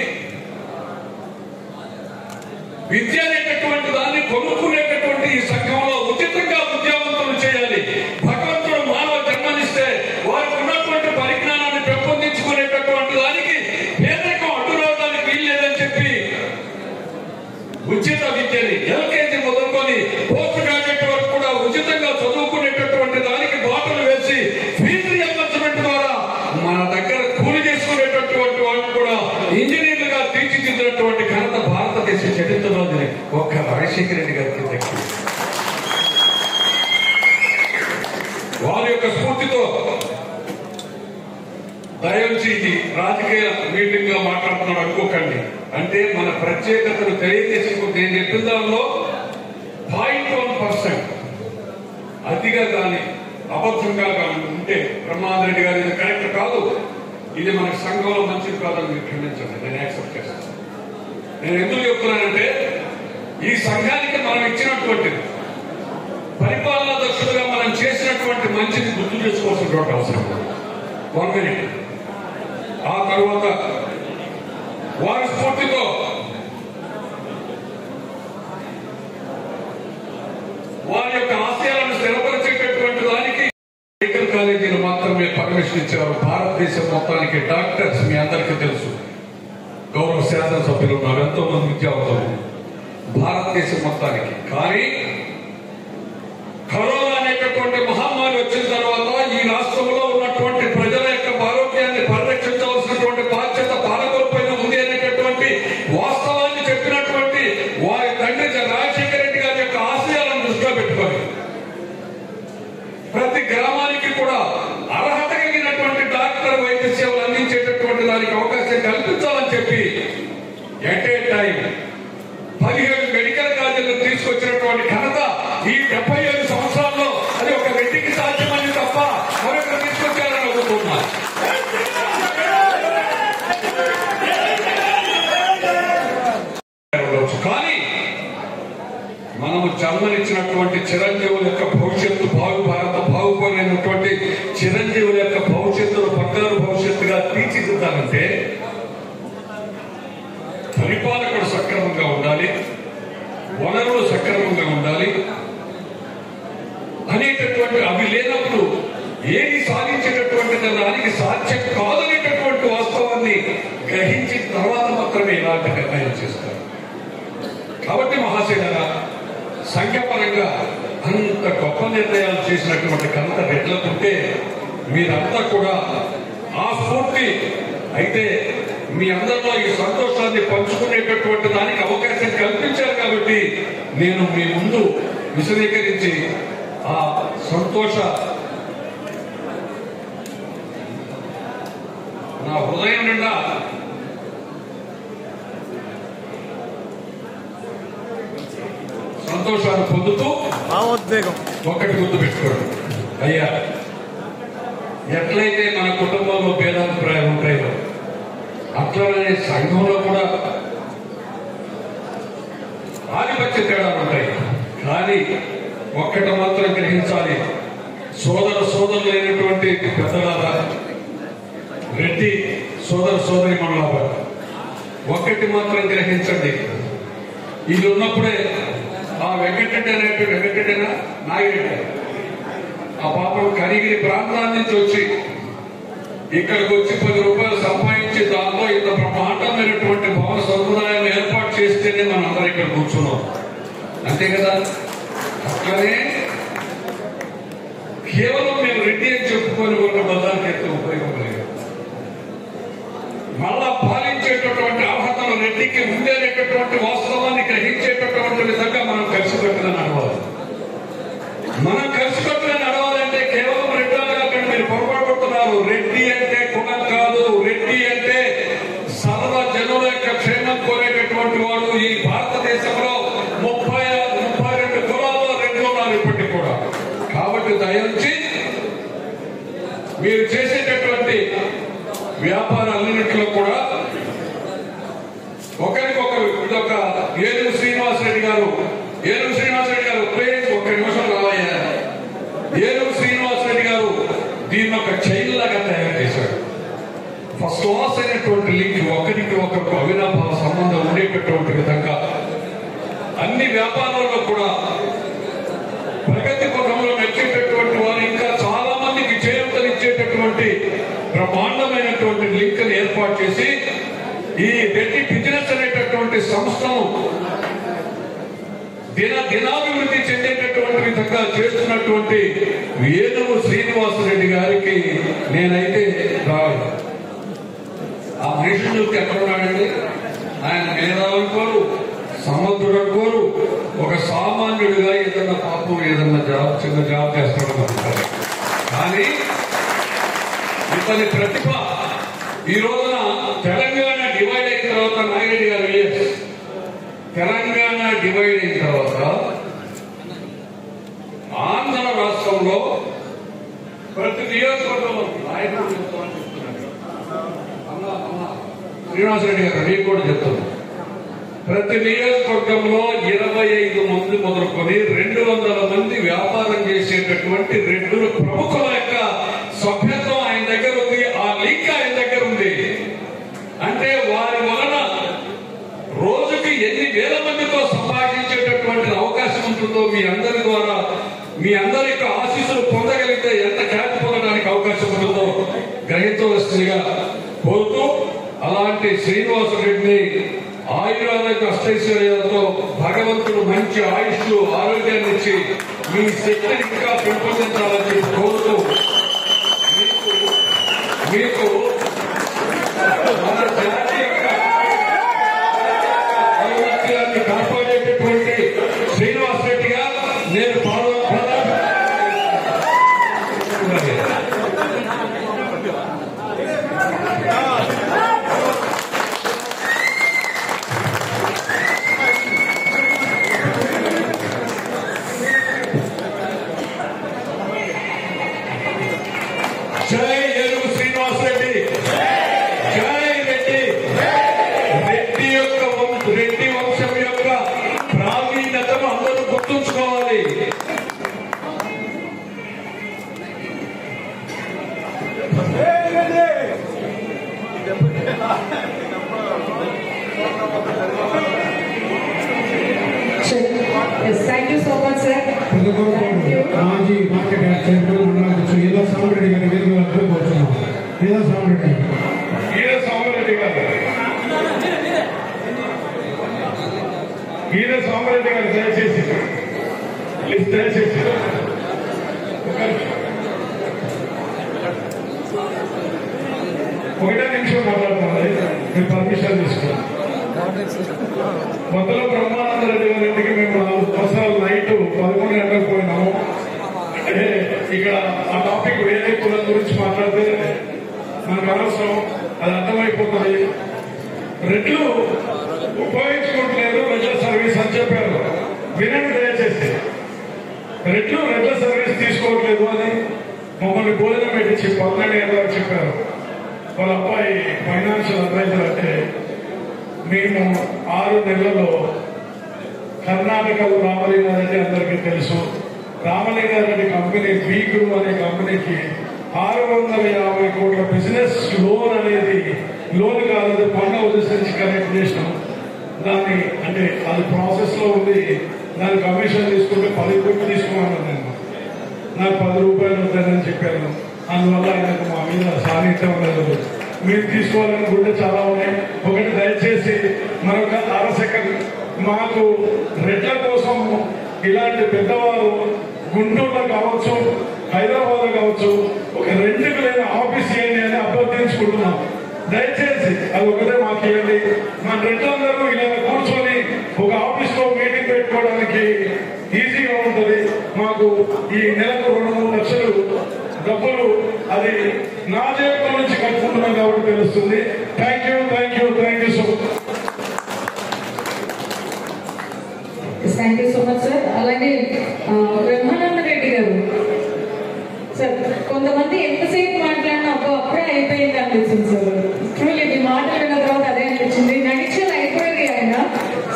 విద్య అనేటటువంటి దాన్ని కొనుక్కునేటటువంటి ఈ సంఘంలో ఉచితంగా విద్యావంతులు చేయాలి. భగవంతుడు మానవ జన్మనిస్తే వారికి ఉన్నటువంటి పరిజ్ఞానాన్ని పెంపొందించుకునేటటువంటి దానికి పేదరికం అడ్డురావడానికి వీల్లేదని చెప్పి ఉచిత విద్యని ఎల్కేజీ మొదలుకొని పోస్ట్ గ్రాడ్యుయేట్ వరకు కూడా ఉచితంగా చదువుకునేటటువంటి దానికి బాటలు వేసి ఫీజు రియంబర్స్మెంట్ ద్వారా మన దగ్గర కూలి చేసుకునేటటువంటి వాళ్ళు కూడా ఇంజనీర్లుగా తీర్చిదిద్దినటువంటి ఘనత భారతదేశ చరిత్రలో ఒక్క రాజశేఖర రెడ్డి గారికి దక్కింది. వారి యొక్క స్ఫూర్తితో దయచి ఇది రాజకీయ మీటింగ్ గా మాట్లాడుతున్నాడు అనుకోకండి. అంటే మన ప్రత్యేకతను తెలియజేసుకుంటే నేను చెప్పిన దానిలో 0.1% అతిగా కానీ అబద్ధంగా కానీ ఉంటే బ్రహ్మాందరెడ్డి గారు ఇది కరెక్ట్ కాదు, ఇది మన సంఘంలో మంచిది కాదని మీరు క్షమించండి, నేను యాక్సెప్ట్ చేస్తాను. నేను ఎందుకు చెప్తున్నానంటే ఈ సంఘానికి మనం ఇచ్చినటువంటిది పరిపాలనా దక్షులుగా మనం చేసినటువంటి మంచిని గుర్తు చేసుకోవాల్సినటువంటి అవసరం 1 minute. ఆ తర్వాత వారి స్ఫూర్తితో వారి యొక్క ఆశయాలను స్థిరపరిచేటటువంటి దానికి మెడికల్ కాలేజీలు మాత్రమే పర్మిషన్ ఇచ్చారు. భారతదేశం మొత్తానికి డాక్టర్స్ మీ అందరికీ తెలుసు, గౌరవ శాసనసభ్యులు ఉన్నారు, ఎంతో మంది విద్యావంతులు భారతదేశం మొత్తానికి. కానీ కరోనా అనేటటువంటి మహమ్మారి వచ్చిన తర్వాత ఈ రాష్ట్రంలో ఉన్నటువంటి ప్రజల యొక్క ఆరోగ్యాన్ని పరిరక్షించవలసినటువంటి బాధ్యత పాలకుల పైన ఉంది అనేటటువంటి వాస్తవాన్ని చెప్పినటువంటి వారి తండ్రి రాజశేఖర రెడ్డి గారి యొక్క ఆశయాలను దృష్టిలో పెట్టుకొని ప్రతి గ్రామానికి కూడా అర్హత కలిగినటువంటి డాక్టర్ వైద్య సేవలు అందించేటటువంటి దానికి అవకాశం కల్పించాలని చెప్పి ఎట్ ఏ టైం 17 మెడికల్ కాలేజీలు తీసుకొచ్చినటువంటి ఘనత ఈ 75 సంవత్సరాల్లో అది ఒక వ్యక్తికి సాధ్యమని తప్ప మరొకరు తీసుకొచ్చారని అనుకుంటున్నారు. జన్మనిచ్చినటువంటి చిరంజీవుల యొక్క భవిష్యత్తు బాగుపడినటువంటి చిరంజీవుల యొక్క భవిష్యత్తును బంగారు భవిష్యత్తుగా తీర్చిదిద్దాలంటే పరిపాలకుడు సక్రమంగా ఉండాలి, వనరులు సక్రమంగా ఉండాలి అనేటటువంటి అవి లేనప్పుడు ఏది సాధించేటటువంటి దానికి సాధ్యం కాదనేటటువంటి వాస్తవాన్ని గ్రహించిన తర్వాత మాత్రమే ఇలాంటి నిర్ణయం చేస్తారు. కాబట్టి మహాశయులారా, సంఖ్యాపరంగా అంత గొప్ప నిర్ణయాలు చేసినటువంటి కనుక రెడ్లకుంటే మీరంతా కూడా ఆ స్ఫూర్తి అయితే మీ అందరిలో ఈ సంతోషాన్ని పంచుకునేటటువంటి దానికి అవకాశం కల్పించారు. కాబట్టి నేను మీ ముందు విశదీకరించి ఆ సంతోష నా హృదయం నిండా సంతోషాన్ని పొందుతూ భావోద్వేగం ఒక్కటి గుర్తు పెట్టుకోండి అయ్యా, ఎట్లయితే మన కుటుంబంలో భేదాభిప్రాయాలు ఉంటాయో అట్లనే సంఘంలో కూడా ఆధిపత్య తేడాలు ఉంటాయి. కానీ ఒక్కటి మాత్రం గ్రహించాలి, సోదరులైనటువంటి పెద్దలారా, రెడ్డి సోదరి మనలారా, ఒక్కటి మాత్రం గ్రహించండి. ఇది ఉన్నప్పుడే ఆ వెంకటరెడ్డినా నాగిరెడ్డి ఆ పాపం కనిగిరి ప్రాంతాల నుంచి వచ్చి ఇక్కడికి వచ్చి 10 రూపాయలు సంపాదించి దాంట్లో ఇంత బ్రహ్మాండమైనటువంటి భవన సముదాయం ఏర్పాటు చేస్తేనే మనం అందరం ఇక్కడ కూర్చున్నాం. అంతే కదా? అట్లనే కేవలం మేము రెడ్డి అని చెప్పుకొని ఉన్న బదానికి ఎంతో ఉపయోగం లేదు. మళ్ళా పాలించేటటువంటి అర్హతలు రెడ్డికి ఉండేటటువంటి వాస్తవాన్ని గ్రహించేటటువంటి విధంగా మనం కలిసి కట్టుగా నడవాలి. మనం కలిసి కట్టుగా నడవాలంటే కేవలం రెడ్డి కాకుండా మీరు పొరపాటుతున్నారు. రెడ్డి అంటే కులం కాదు, రెడ్డి అంటే సర్వ జనుల యొక్క క్షేమం కోరేటటువంటి వాడు. ఈ భారతదేశంలో 32 కులాల్లో రెడ్డి ఉన్నారు ఇప్పటికి కూడా. కాబట్టి దయించి మీరు చేసేటటువంటి వ్యాపారాలన్నింటిలో కూడా ఒకరికొకరు, ఇదొక ఏనుగు శ్రీనివాసరెడ్డి గారు ఒక్క నిమిషం రావయ్యా. ఏనుగు శ్రీనివాసరెడ్డి గారు దీన్ని ఒక చైన్ లాగా తయారు చేశాడు. ఫస్ట్ క్లాస్ అయినటువంటి లింక్, ఒకరికి ఒకరికి అవినాభావ సంబంధం ఉండేటటువంటి విధంగా అన్ని వ్యాపారాల్లో కూడా ప్రగతి పథంలో నడిచేటటువంటి వారు ఇంకా చాలా మందికి చేయూతనిచ్చేటటువంటి బ్రహ్మాండమైనటువంటి లింక్ ఏర్పాటు చేసి ఈ రెడ్డి బిజినెస్ అనేటటువంటి సంస్థను దినాభివృద్ధి చెందేటటువంటి విధంగా చేస్తున్నటువంటి ఏనుగు శ్రీనివాసరెడ్డి గారికి నేనైతే రావాలి. ఆ మనిషి చూస్తే ఎక్కడున్నాడండి? ఆయన మేధావులు సమర్థుడు అనుకోరు, ఒక సామాన్యుడిగా ఏదన్నా పాపం ఏదన్నా చిన్న జాబ్ చేస్తాడని అనుకుంటారు. కానీ ఇతని ప్రతిభ ఈ రోజున తెలంగాణ డివైడ్ అయిన తర్వాత, నాగిరెడ్డి గారు తెలంగాణ డివైడ్ అయిన తర్వాత ఆంధ్ర రాష్ట్రంలో ప్రతి నియోజకవర్గంలో నాయకుడు చెప్తామని చెప్తున్నాడు. శ్రీనివాసరెడ్డి గారు నేను కూడా చెప్తున్నాను. ప్రతి నియోజకవర్గంలో 25 మంది మొదలుకొని 200 మంది వ్యాపారం చేసేటటువంటి రెడ్డుల ప్రముఖుల యొక్క సభ్యత్వం ఆయన దగ్గర ఉంది. ఆ లింక్ ఆయన దగ్గర ఉంది. అంటే వారి వలన రోజుకి ఎన్ని వేల మందితో సంభాషించేటటువంటి అవకాశం ఉంటుందో మీ అందరి ద్వారా, మీ అందరి యొక్క ఆశీస్సులు పొందగలిగితే ఎంత ఖ్యాతి పొందడానికి అవకాశం ఉంటుందో గ్రహించవలసిందిగా కోరుతూ, అలాంటి శ్రీనివాసరెడ్డిని ఆయుర్వేద అష్టైశ్వర్యాలతో భగవంతుడు మంచి ఆయుష్ ఆరోగ్యాన్ని ఇచ్చి మీ శక్తిని ఇంకా పెంపొందించాలని కోరుతూ, మీకు మన జాతి యొక్క ఔన్నత్యాన్ని కాపాడేటటువంటి శ్రీనివాసరెడ్డిగా నేను జై ఏనుగు శ్రీనివాసరెడ్డి, జై రెడ్డి. రెడ్డి వంశం యొక్క ప్రావీణ్యతను అందరూ గుర్తుంచుకోవాలి. రావాలి. Yes, thank you so much, sir. మాజీ మార్కెట్ చైర్మన్ ఏదో సాంబరెడ్డి గారి వేదిక కోరుతున్నాం. ఏదో సాంబరెడ్డి గారు దయచేసి ప్లీజ్ దయచేసి ఒకటే నిమిషం మాట్లాడుతుంది. మీరు పర్మిషన్ తీసుకోండి. మొదలు బ్రహ్మానంద రెడ్డి గారి ఇంటికి మేము 4 సంవత్సరాలు నైట్ 11 గంటలకు పోయినాము. అంటే ఇక్కడ ఆ టాపిక్ వేరే కులం గురించి మాట్లాడితే మనకు అనవసరం, అది అర్థమైపోతుంది. రెడ్లు ఉపయోగించుకుంటలేదు రెడ్ల సర్వీస్ అని చెప్పారు. వినండి దయచేసి. రెడ్ల సర్వీస్ తీసుకోవట్లేదు అని మమ్మల్ని భోజనం పెట్టించి 12 గంటలకు చెప్పారు. వాళ్ళ అబ్బాయి ఫైనాన్షియల్ అడ్వైజర్ అంటే మేము 6 నెలల్లో కర్ణాటకలో రామలింగారెడ్డి అందరికీ తెలుసు. రామలింగారెడ్డి కంపెనీ బీ గ్రూప్ అనే కంపెనీకి 650 కోట్ల బిజినెస్ లోన్ అనేది లోన్ కాదు, ఫండ్ హౌసెస్ నుంచి కనెక్ట్ చేసినాం. దాన్ని అంటే అది ప్రాసెస్ లో ఉంది. దాని కమిషన్ తీసుకుంటే 10 కోట్లు తీసుకోమన్నాను నేను. నాకు 10 రూపాయలు ఉంటుందని చెప్పాను. అందువల్ల ఆయనకు మా మీద సాన్నిధ్యం లేదు. మీరు తీసుకోవాలనుకుంటే చాలా ఉన్నాయి. ఒకటి దయచేసి మరొక 6 సెకండ్ మాకు రెడ్ల కోసం ఇలాంటి పెద్దవారు గుంటూరులో కావచ్చు, హైదరాబాద్ కావచ్చు, ఒక రెంట్కి లేని ఆఫీస్ ఇవ్వండి అని అభ్యర్థించుకుంటున్నాం. దయచేసి అది ఒకటే మాకు ఇవ్వండి. మా రెడ్లందరూ ఇలా కూర్చొని ఒక ఆఫీస్ లో మీటింగ్ పెట్టుకోవడానికి ఈజీగా ఉంటుంది. మాకు ఈ నెలకు 2-3 లక్షలు డబ్బులు అది నా జేబుల నుంచి కట్టుకుంటున్నాం కాబట్టి తెలుస్తుంది. Thank you so much. Thank you so much sir. అలాగే బ్రహ్మానంద రెడ్డి గారు సార్, కొంతమంది ఎంతసేపు మాట్లాడినా అప్పుడే అయిపోయింది అనిపించింది సార్. ట్రూలీ మీ మాటలు విన్న తర్వాత అదే అనిపించింది. నడిచే లైబ్రరీ ఆయన.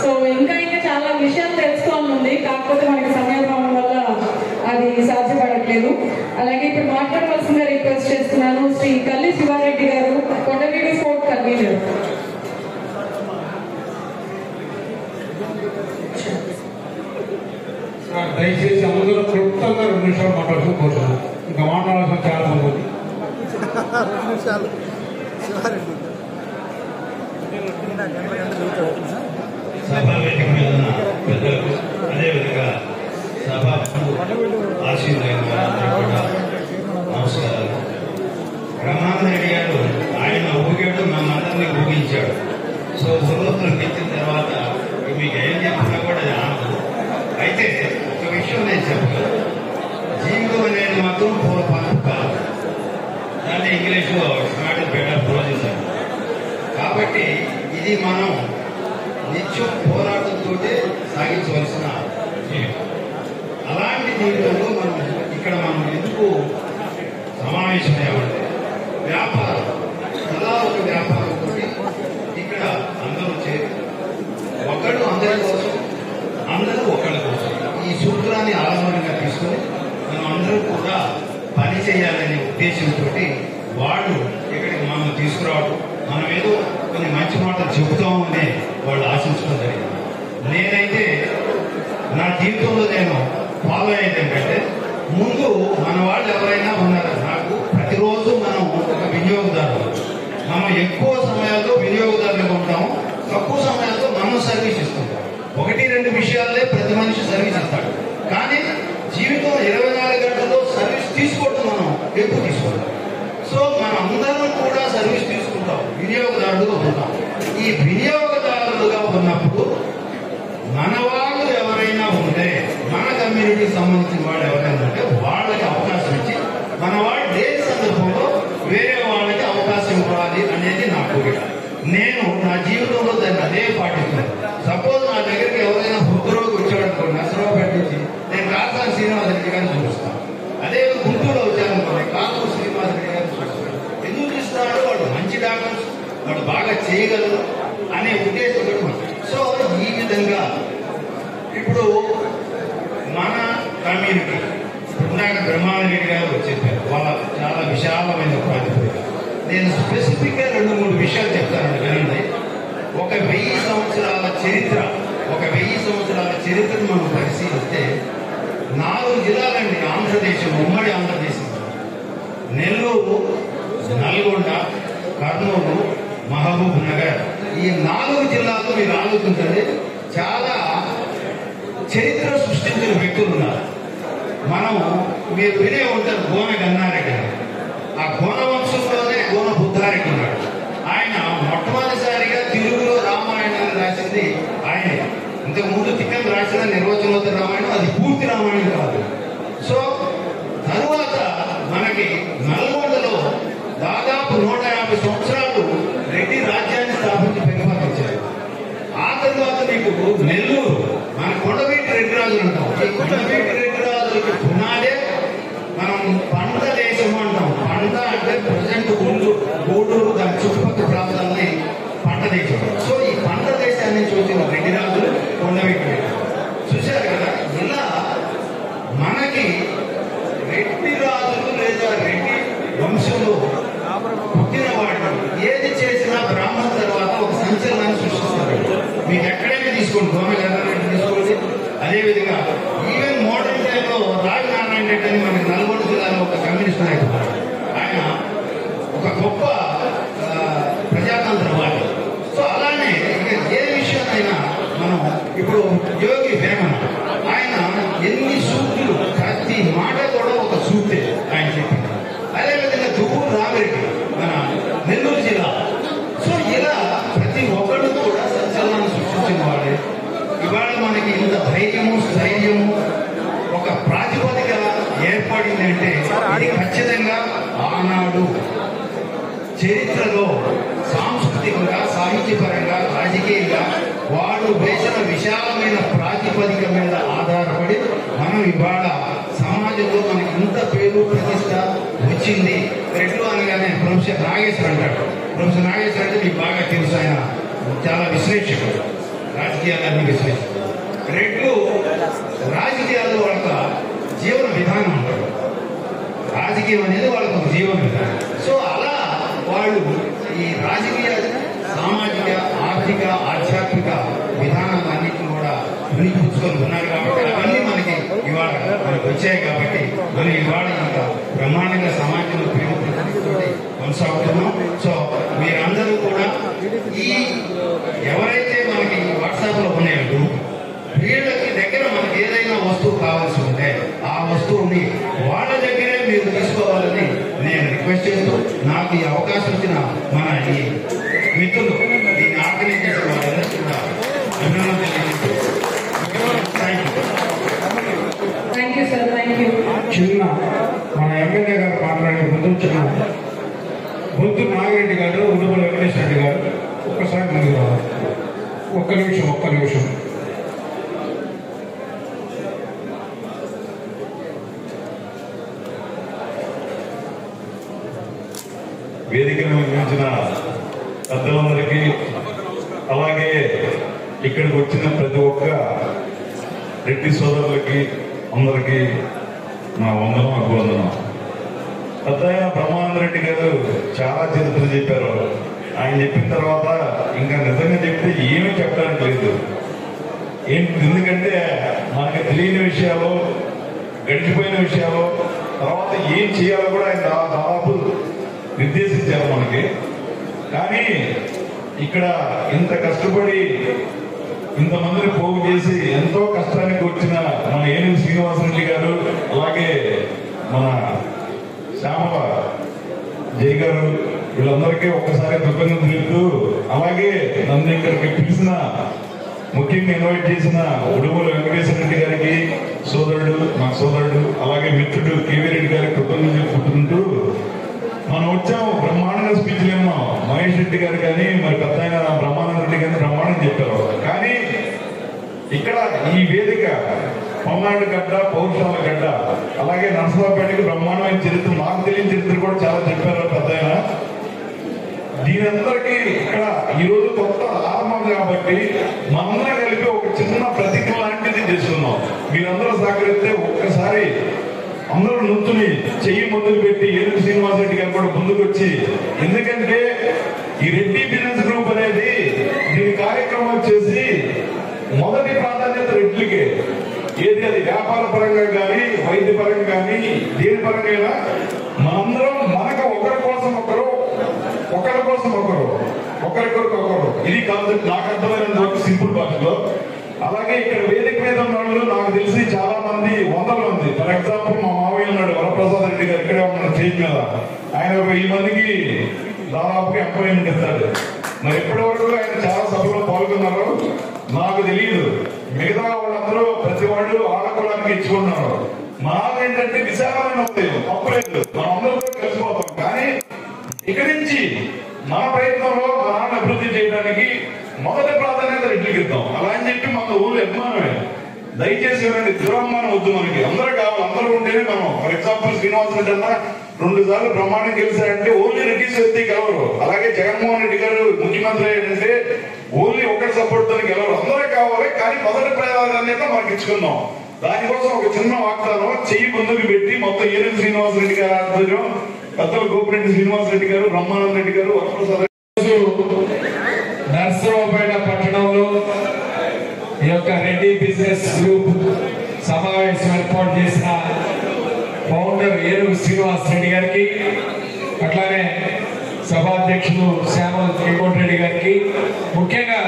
సో ఇంకా చాలా విషయాలు తెలుసుకోవాలనుంది, కాకపోతే మనకి సమయభావం వల్ల అది సాధ్యపడట్లేదు. అలాగే ఇప్పుడు మాట్లాడవలసిందిగా రిక్వెస్ట్ చేస్తున్నాను శ్రీ కల్లి శివారెడ్డి గారు, కొండవీడు ఫోర్ట్ కన్వీనర్. దయచేసి అందరూ క్లుప్తంగా 2 నిమిషాలు మాట్లాడుతూ కోరుతున్నాం. ఇంకా మాట్లాడాల్సిన చాలా మంది ఉంది. సభా వేదిక మీద ఉన్న పెద్దలకు, అదేవిధంగా సభా ఆశీర్వైన వారందరూ కూడా నమస్కారాలు. బ్రహ్మానంద రెడ్డి గారు ఆయన ఊగాడు, మనందరినీ ఊగించాడు. సో ఊరోతులకు ఇచ్చిన తర్వాత మీకు ఏం చెప్పినా కూడా అది ఆనదు. అయితే ఒక విషయం నేను చెప్పగలను. జీవితం అనేది మాత్రం పూర్వపాలన కాదు. దాన్ని ఇంగ్లీష్లో నాట్ బెటర్ ప్రోజెస్. కాబట్టి ఇది మనం నిత్యం పోరాటంతో సాగించవలసిన జీవితం. అలాంటి జీవితంలో మనం ఎందుకు సమావేశమయ్యామంటే వ్యాపారం, అలా ఒక వ్యాపారంతో ఇక్కడ అందరూ చేరి ఒకళ్ళు అందరి కోసం, అందరూ ఒకళ్ళ కోసం ఈ సూత్రాన్ని ఆలంబనంగా తీసుకొని మనం అందరూ కూడా పని చేయాలనే ఉద్దేశంతో వాళ్ళు ఇక్కడికి మనం తీసుకురావడం, మనం ఏదో కొన్ని మంచి మాటలు చెబుతామని వాళ్ళు ఆశించడం జరిగింది. నేనైతే నా జీవితంలో నేను ఫాలో అయ్యేది ఏంటంటే, ముందు మన వాళ్ళు ఎవరైనా ఉన్నారా, నాకు ప్రతిరోజు మనం ఒక వినియోగదారులు, మనం ఎక్కువ సమయాల్లో వినియోగదారులుగా ఉంటాము, తక్కువ సమయాల్లో మనం సర్వీస్ ఇస్తుంటాం. 1-2 విషయాలే ప్రతి మనిషి సర్వీస్ ఇస్తాడు. కానీ జీవితం 24 గంటల్లో సర్వీస్ తీసుకోవడం మనం ఎక్కువ తీసుకుంటాం. సో మనం అందరం కూడా సర్వీస్ తీసుకుంటాం, వినియోగదారులుగా ఉంటాం. ఈ వినియోగదారులుగా ఉన్నప్పుడు మన వాళ్ళు ఎవరైనా ఉంటే, మన కమ్యూనిటీకి సంబంధించిన వాళ్ళు ఎవరైనా ఉంటే వాళ్ళకి అవకాశం ఇచ్చి మన వాళ్ళు లేని సందర్భంలో వేరే వాళ్ళకి అవకాశం ఇవ్వాలి అనేది నా కోరిక. నేను నా జీవితంలో దాన్ని అదే పాటిస్తున్నాను. సపోజ్ నా దగ్గరికి ఎవరైనా హృద్రోగి వచ్చాడనుకోండి, నర్సరావుపేట నుంచి, నేను కాసాని శ్రీనివాసరెడ్డి గారిని చూపిస్తాను. అదే గుంటూరులో వచ్చారనుకోండి, కాసూరు శ్రీనివాసరెడ్డి గారిని చూపిస్తాను. ఎందుకు చూస్తున్నాడు? వాడు మంచి డాక్టర్స్, వాడు బాగా చేయగలరు అనే ఉద్దేశంతో. సో ఈ విధంగా ఇప్పుడు మన కమ్యూనిటీ ఇందాక బ్రహ్మారెడ్డి గారు చెప్పారు, వాళ్ళ చాలా విశాలమైన ప్రాతిపదిక. నేను స్పెసిఫిక్గా 2-3 విషయాలు చెప్తాను వినండి. 1000 సంవత్సరాల చరిత్ర, 1000 సంవత్సరాల చరిత్రను మనం పరిశీలిస్తే 4 జిల్లాలండి ఆంధ్రదేశం, ఉమ్మడి ఆంధ్రదేశం. నెల్లూరు, నల్గొండ, కర్నూలు, మహబూబ్ నగర్, ఈ 4 జిల్లాల్లో మీరు ఆలోచించండి చాలా చరిత్ర సృష్టించిన వ్యక్తులు ఉన్నారు. మనం మీరు వినే ఉంటారు గోన గన్నారెడ్డి. ఆ గోన వంశంలోనే గోన బుద్ధారెడ్డి ఉన్నాడు. ఆయన మొట్టమొదటిసారిగా తెలుగులో రామాయణాన్ని రాసింది ఆయన. ఇంతకు ముందు తిక్కన్ రాసిన నిర్వచనోత్తర రామాయణం, అది పూర్తి రామాయణం కాదు. సో తరువాత మనకి నల్గొండలో దాదాపు 150 సంవత్సరాలు రెడ్డి రాజ్యాన్ని స్థాపించి పరిపాలించారు. ఆ తర్వాత మీకు నెల్లూరు, మన కొండవీటి రెడ్డి రాజులు అంటాం. ఈ కొండవీటి రెడ్డి రాజులకి పునాదే మనం పంట దేశం అంటాం. పంట అంటే ప్రజెంట్ గూడూరు దాని చుట్టుపక్కల ప్రాంతాలని పంట దేశం. సో ఈ పంట దేశాన్ని చూసిన రెడ్డి రాజులు కొండవీటి రెడ్డి చూశారు కదా. ఇలా మనకి రెడ్డి రాజులు లేదా రెడ్డి వంశంలో పుట్టిన వాడు ఏది చేసినా బ్రాహ్మణ తర్వాత ఒక సంచలనాన్ని సృష్టిస్తారు. మీకు ఎక్కడైనా తీసుకోండి, గోమగారెడ్డి తీసుకోండి. అదేవిధంగా ఈవెన్ మోడర్న్ టైంలో రాజనారాయణ రెడ్డి అని మనకి నల్గొండ జిల్లాలో ఒక కమ్యూనిస్ట్ నాయకుడు. ఆయన ఒక గొప్ప ప్రజాతంత్రవాది. సో అలానే ఏ విషయాన్నైనా మనం ఇప్పుడు యోగి వేమన, ఆయన ఎన్ని సూక్తులు, ప్రతి మాట కూడా ఒక సూక్తే ఆయన చెప్పింది. అదేవిధంగా దువ్వూరు రామిరెడ్డి మన నెల్లూరు జిల్లా. సో ఇలా ప్రతి ఒక్కళ్ళు కూడా సంచలనాన్ని సృష్టించిన వాడే. ఇవాళ మనకి ఇంత ధైర్యము, స్థైర్యము, ఒక ప్రాతిపదిక ఏర్పడింది అంటే ఇది ఖచ్చితంగా ఆనాడు చరిత్రలో సాంస్కృతికంగా, సాహిత్యపరంగా, రాజకీయంగా వాడు వేసిన విశాలమైన ప్రాతిపదిక మీద ఆధారపడి మనం ఇవాళ సమాజంలో మనకి ఇంత పేరు ప్రతిష్ట వచ్చింది. రెడ్లు అనగానే ప్రొఫెసర్ నాగేశ్వర్ అంటాడు. ప్రొఫెసర్ నాగేశ్వర్ అంటే మీకు బాగా తెలుసు, ఆయన చాలా విశ్లేషకుడు, రాజకీయాలన్నీ విశ్లేషకుడు. రెడ్లు రాజకీయాల్లో వాళ్ళ జీవన విధానం అంటారు. రాజకీయం అనేది వాళ్ళకు ఒక జీవన విధానం. సో అలా వాళ్ళు ఈ రాజకీయ, సామాజిక, ఆర్థిక, ఆధ్యాత్మిక విధానాలన్నింటినీ కూడా వినిపించుకొని ఉన్నారు. కాబట్టి అవన్నీ మనకి ఇవాళ మనకు వచ్చాయి. కాబట్టి మనం ఇవాళ ఇంకా బ్రహ్మాండంగా సమాజంలో కొనసాగుతున్నాం. సో మీరందరూ కూడా ఈ ఎవరైతే మనకి వాట్సాప్ లో ఉన్నాయో వీళ్ళకి దగ్గర మనకి ఏదైనా వస్తువు కావాల్సి ఉంటే ఆ వస్తువుని వాళ్ళ దగ్గరే మీరు తీసుకోవాలని నేను రిక్వెస్ట్ చేస్తూ, నాకు ఈ అవకాశం ఇచ్చిన మన ఈ మిత్రులు, దీన్ని ఆర్గనైజ్ చేసిన వాళ్ళందరికీ కూడా అభినందనలు తెలియజేస్తూ thank you sir. Thank you. చిన్న మన ఎమ్మెల్యే గారు మాట్లాడే ముందు చిన్న బొద్దు నాగిరెడ్డి గారు, ఉడుమల వెంకటేష్ రెడ్డి గారు ఒక్కసారి ముందుకు రావాలి. ఒక్క నిమిషం. వేదికను నిర్మించిన పెద్దలందరికీ, అలాగే ఇక్కడికి వచ్చిన ప్రతి ఒక్క రెడ్డి సోదరులకి అందరికీ నా వందనం, అభివందనం. పెద్ద ఆయన బ్రహ్మానందరెడ్డి గారు చాలా చరిత్ర చెప్పారు. ఆయన చెప్పిన తర్వాత ఇంకా నిజంగా చెప్తే ఏమీ చెప్పడానికి లేదు. ఎందుకంటే మనకి తెలియని విషయాలు, గడిచిపోయిన విషయాలు, తర్వాత ఏం చేయాలో కూడా ఆయన దాదాపు నిర్దేశించారు మనకి. కానీ ఇక్కడ ఇంత కష్టపడి ఇంతమందిని పోగు చేసి ఎంతో కష్టానికి వచ్చిన మన ఏనుగు శ్రీనివాసరెడ్డి గారు, అలాగే మన శ్యామల జై గారు, వీళ్ళందరికీ ఒక్కసారి కృతజ్ఞతలు తెలుపుతూ, అలాగే నన్ను ఇక్కడికి పిలిచిన, ముఖ్యంగా ఇన్వైట్ చేసిన ఉడుమల వెంకటేశ్వర రెడ్డి గారికి మా సోదరుడు అలాగే మిత్రుడు కేవీ రెడ్డి గారికి కృతజ్ఞతలు చెప్పుకుంటూ, మనం వచ్చాము బ్రహ్మాండంగా స్పీచ్లు విన్నాం. మహేష్ రెడ్డి గారు కానీ, మరి పెద్ద ఆయన బ్రహ్మానంద రెడ్డి గారిని బ్రహ్మాండం చెప్పారు. కానీ ఇక్కడ ఈ వేదిక పల్నాడు గడ్డ, పౌరుషాల గడ్డ, అలాగే నరసరావుపేటకి బ్రహ్మాండమైన చరిత్ర, నాకు తెలియని చరిత్ర కూడా చాలా చెప్పారు పెద్ద ఆయన. దీనందరికీ ఇక్కడ ఈ రోజు కొత్త ఆరంభం కాబట్టి మనందరం కలిపి ఒక చిన్న ప్రతిజ్ఞ లాంటిది చేస్తున్నాం. మీరందరూ సహకరిస్తే ఒక్కసారి ఒక్కసారి అందరూ నుంచుని చెయ్యి మొదలు పెట్టి ఏనుగు శ్రీనివాసరెడ్డి గారు కూడా ముందుకు వచ్చి, ఎందుకంటే ఈ రెడ్డి బిజినెస్ గ్రూప్ అనేది దీని కార్యక్రమాలు చేసి మొదటి ప్రాధాన్యత రెడ్లకే. ఏది అది వ్యాపార పరంగా కానీ వైద్య పరంగా కానీ దేని పరంగా మనందరం మనకు ఒకరి కోసం ఒకరు ఒకరికొకరు ఇది కాన్సెప్ట్ నాకు అర్థమైనంత వరకు సింపుల్ భాషలో. అలాగే ఇక్కడ వేదిక మీద ఉన్న వాళ్ళు నాకు తెలిసి చాలా మంది, వందల మంది. ఫర్ ఎగ్జాంపుల్ మా మావయ్య ఉన్నాడు వరప్రసాద్ రెడ్డి గారు, ఇక్కడే ఉన్నాడు స్టేజ్ మీద. ఆయన 1000 మందికి దాదాపుగా ఎంప్లాయ్మెంట్ ఇస్తాడు. మరి ఎప్పటి వరకు ఆయన చాలా సభలో పాల్గొన్నారు నాకు తెలియదు. మిగతా వాళ్ళందరూ ప్రతి వాళ్ళు ఆడకులానికి ఇచ్చుకున్నారు. మనం ఏంటంటే విశాలమైన తప్పలేదు, మనం అందరూ కలిసిపోతాం. కానీ ఇక్కడి నుంచి మన ప్రయత్నంలో మన అభివృద్ధి చేయడానికి మొదటి ప్రాధాన్యత రెడ్డికి ఇద్దాం. అలా అని చెప్పి మన ఊరు అభిమానమే. దయచేసి ఎవరండి దురభిమానం వద్దు. మనకి అందరూ కావాలి, అందరూ ఉంటేనే మనం. ఫర్ ఎగ్జాంపుల్ శ్రీనివాస్ రెడ్డి అన్న 2 సార్లు బ్రహ్మాండం గెలిచారంటే ఓన్లీ రెడ్డిస్ వ్యక్తి గెలవరు. అలాగే జగన్మోహన్ రెడ్డి గారు ముఖ్యమంత్రి ఏంటంటే ఓన్లీ ఒకటి సపోర్ట్ తో గెలవరు, అందరూ కావాలి. కానీ మొదటి ప్రాధాన్యత మనకి ఇచ్చుకుందాం. దానికోసం ఒక చిన్న వాగ్దానం, చెయ్యి ముందుకు పెట్టి మొత్తం ఏనుగు శ్రీనివాసరెడ్డి గారు ఆధ్వర్యం, పెద్దలు గోపిరెడ్డి శ్రీనివాసరెడ్డి గారు, బ్రహ్మానంద రెడ్డి గారు, వరప్రసాద్ నర్సరావుపేట పట్టణంలో ఈ యొక్క రెడ్డి బిజినెస్ గ్రూప్ సమావేశం ఏర్పాటు చేసిన ఫౌండర్ ఏనుగు శ్రీనివాస్ రెడ్డి గారికి, అట్లానే సభాధ్యక్షులు శ్యామల త్రికోటి గారికి, ముఖ్యంగా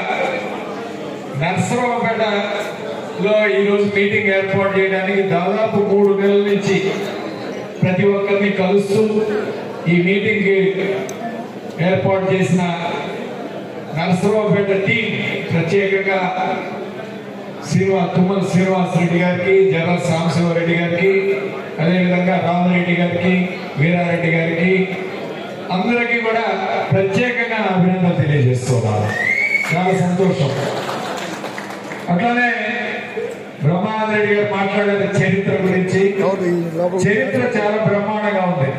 నర్సరావుపేటలో ఈరోజు మీటింగ్ ఏర్పాటు చేయడానికి దాదాపు 3 నెలల నుంచి ప్రతి ఒక్కరిని కలుస్తూ ఈ మీటింగ్ ఏర్పాటు చేసిన నర్సరావుపేట టీం, ప్రత్యేకంగా తుమ్మల శ్రీనివాస్ రెడ్డి గారికి, జనరల్ సాంబశివరెడ్డి గారికి, అదేవిధంగా రామరెడ్డి గారికి, వీరారెడ్డి గారికి, అందరికీ కూడా ప్రత్యేకంగా అభినందనలు తెలియజేస్తున్నాను. చాలా సంతోషం. అట్లానే బ్రహ్మానంద రెడ్డి గారు మాట్లాడే చరిత్ర గురించి. చరిత్ర చాలా బ్రహ్మాండంగా ఉంది.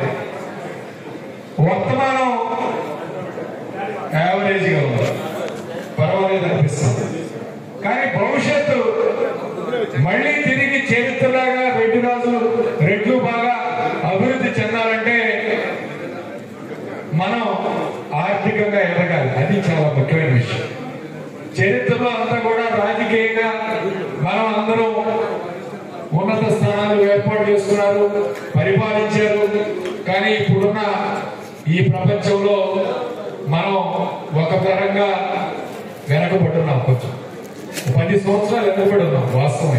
వర్తమానం యావరేజ్ గా ఉంది, పర్వాలేదు అనిపిస్తుంది. కానీ భవిష్యత్తు మళ్ళీ తిరిగి చరిత్రలాగా రెడ్లు బాగా అభివృద్ధి చెందాలంటే మనం ఆర్థికంగా ఎదగాలి. అది చాలా ముఖ్యమైన విషయం. చరిత్రలో అంతా కూడా రాజకీయంగా మనం అందరం ఉన్నత స్థానాలు ఏర్పాటు చేసుకున్నారు, పరిపాలించారు. కానీ ఇప్పుడున్న ఈ ప్రపంచంలో మనం ఒక పరంగా వెనకబడున్నాం. కొంచెం 10 సంవత్సరాలు వెనకబడి ఉన్నాం. వాస్తవం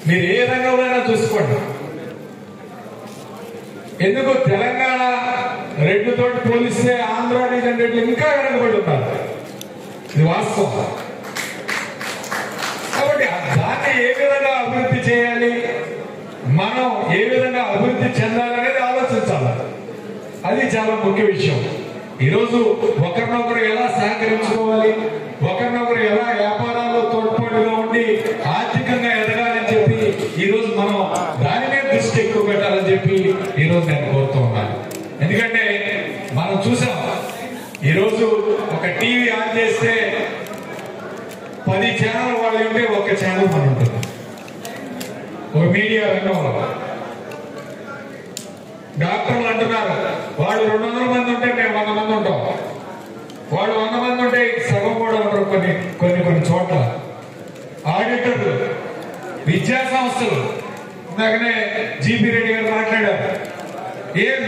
మీరు ఏ రంగంలోనైనా చూసుకోండి. ఎందుకు తెలంగాణ రెడ్డితో పోలిస్తే ఆంధ్ర రెడ్లు ఇంకా వెనకబడి ఉన్నారు. ఇది వాస్తవం. కాబట్టి దాన్ని ఏ విధంగా అభివృద్ధి చేయాలి, మనం ఏ విధంగా అభివృద్ధి చెందాలనేది ఆలోచించాలి. అది చాలా ముఖ్య విషయం. ఈరోజు ఒకరినొకరు ఎలా సహకరించుకోవాలి, ఒకరినొకరు ఎలా వ్యాపారాల్లో తోడ్పాటుగా ఉండి ఆర్థికంగా ఎదగాలని చెప్పి ఈరోజు మనం దాని మీద దృష్టి ఎక్కువ పెట్టాలని చెప్పి ఈరోజు నేను కోరుతూ ఉన్నాను. ఎందుకంటే మనం చూసాం, ఈరోజు ఒక టీవీ ఆన్ చేస్తే 10 ఛానల్ వాళ్ళు ఉంటే ఒక ఛానల్ మన ఉంటుంది. ఒక మీడియా రంగంలో డాక్టర్లు అంటున్నారు వాళ్ళు 200 మంది ఉంటే మేము 100 మంది ఉంటాం. వాళ్ళు 100 మంది ఉంటే సగం కూడా ఉండరు కొన్ని చోట్ల. ఆడిటర్లు, విద్యా సంస్థలు, ఇందాకనే జీపీ రెడ్డి గారు మాట్లాడారు.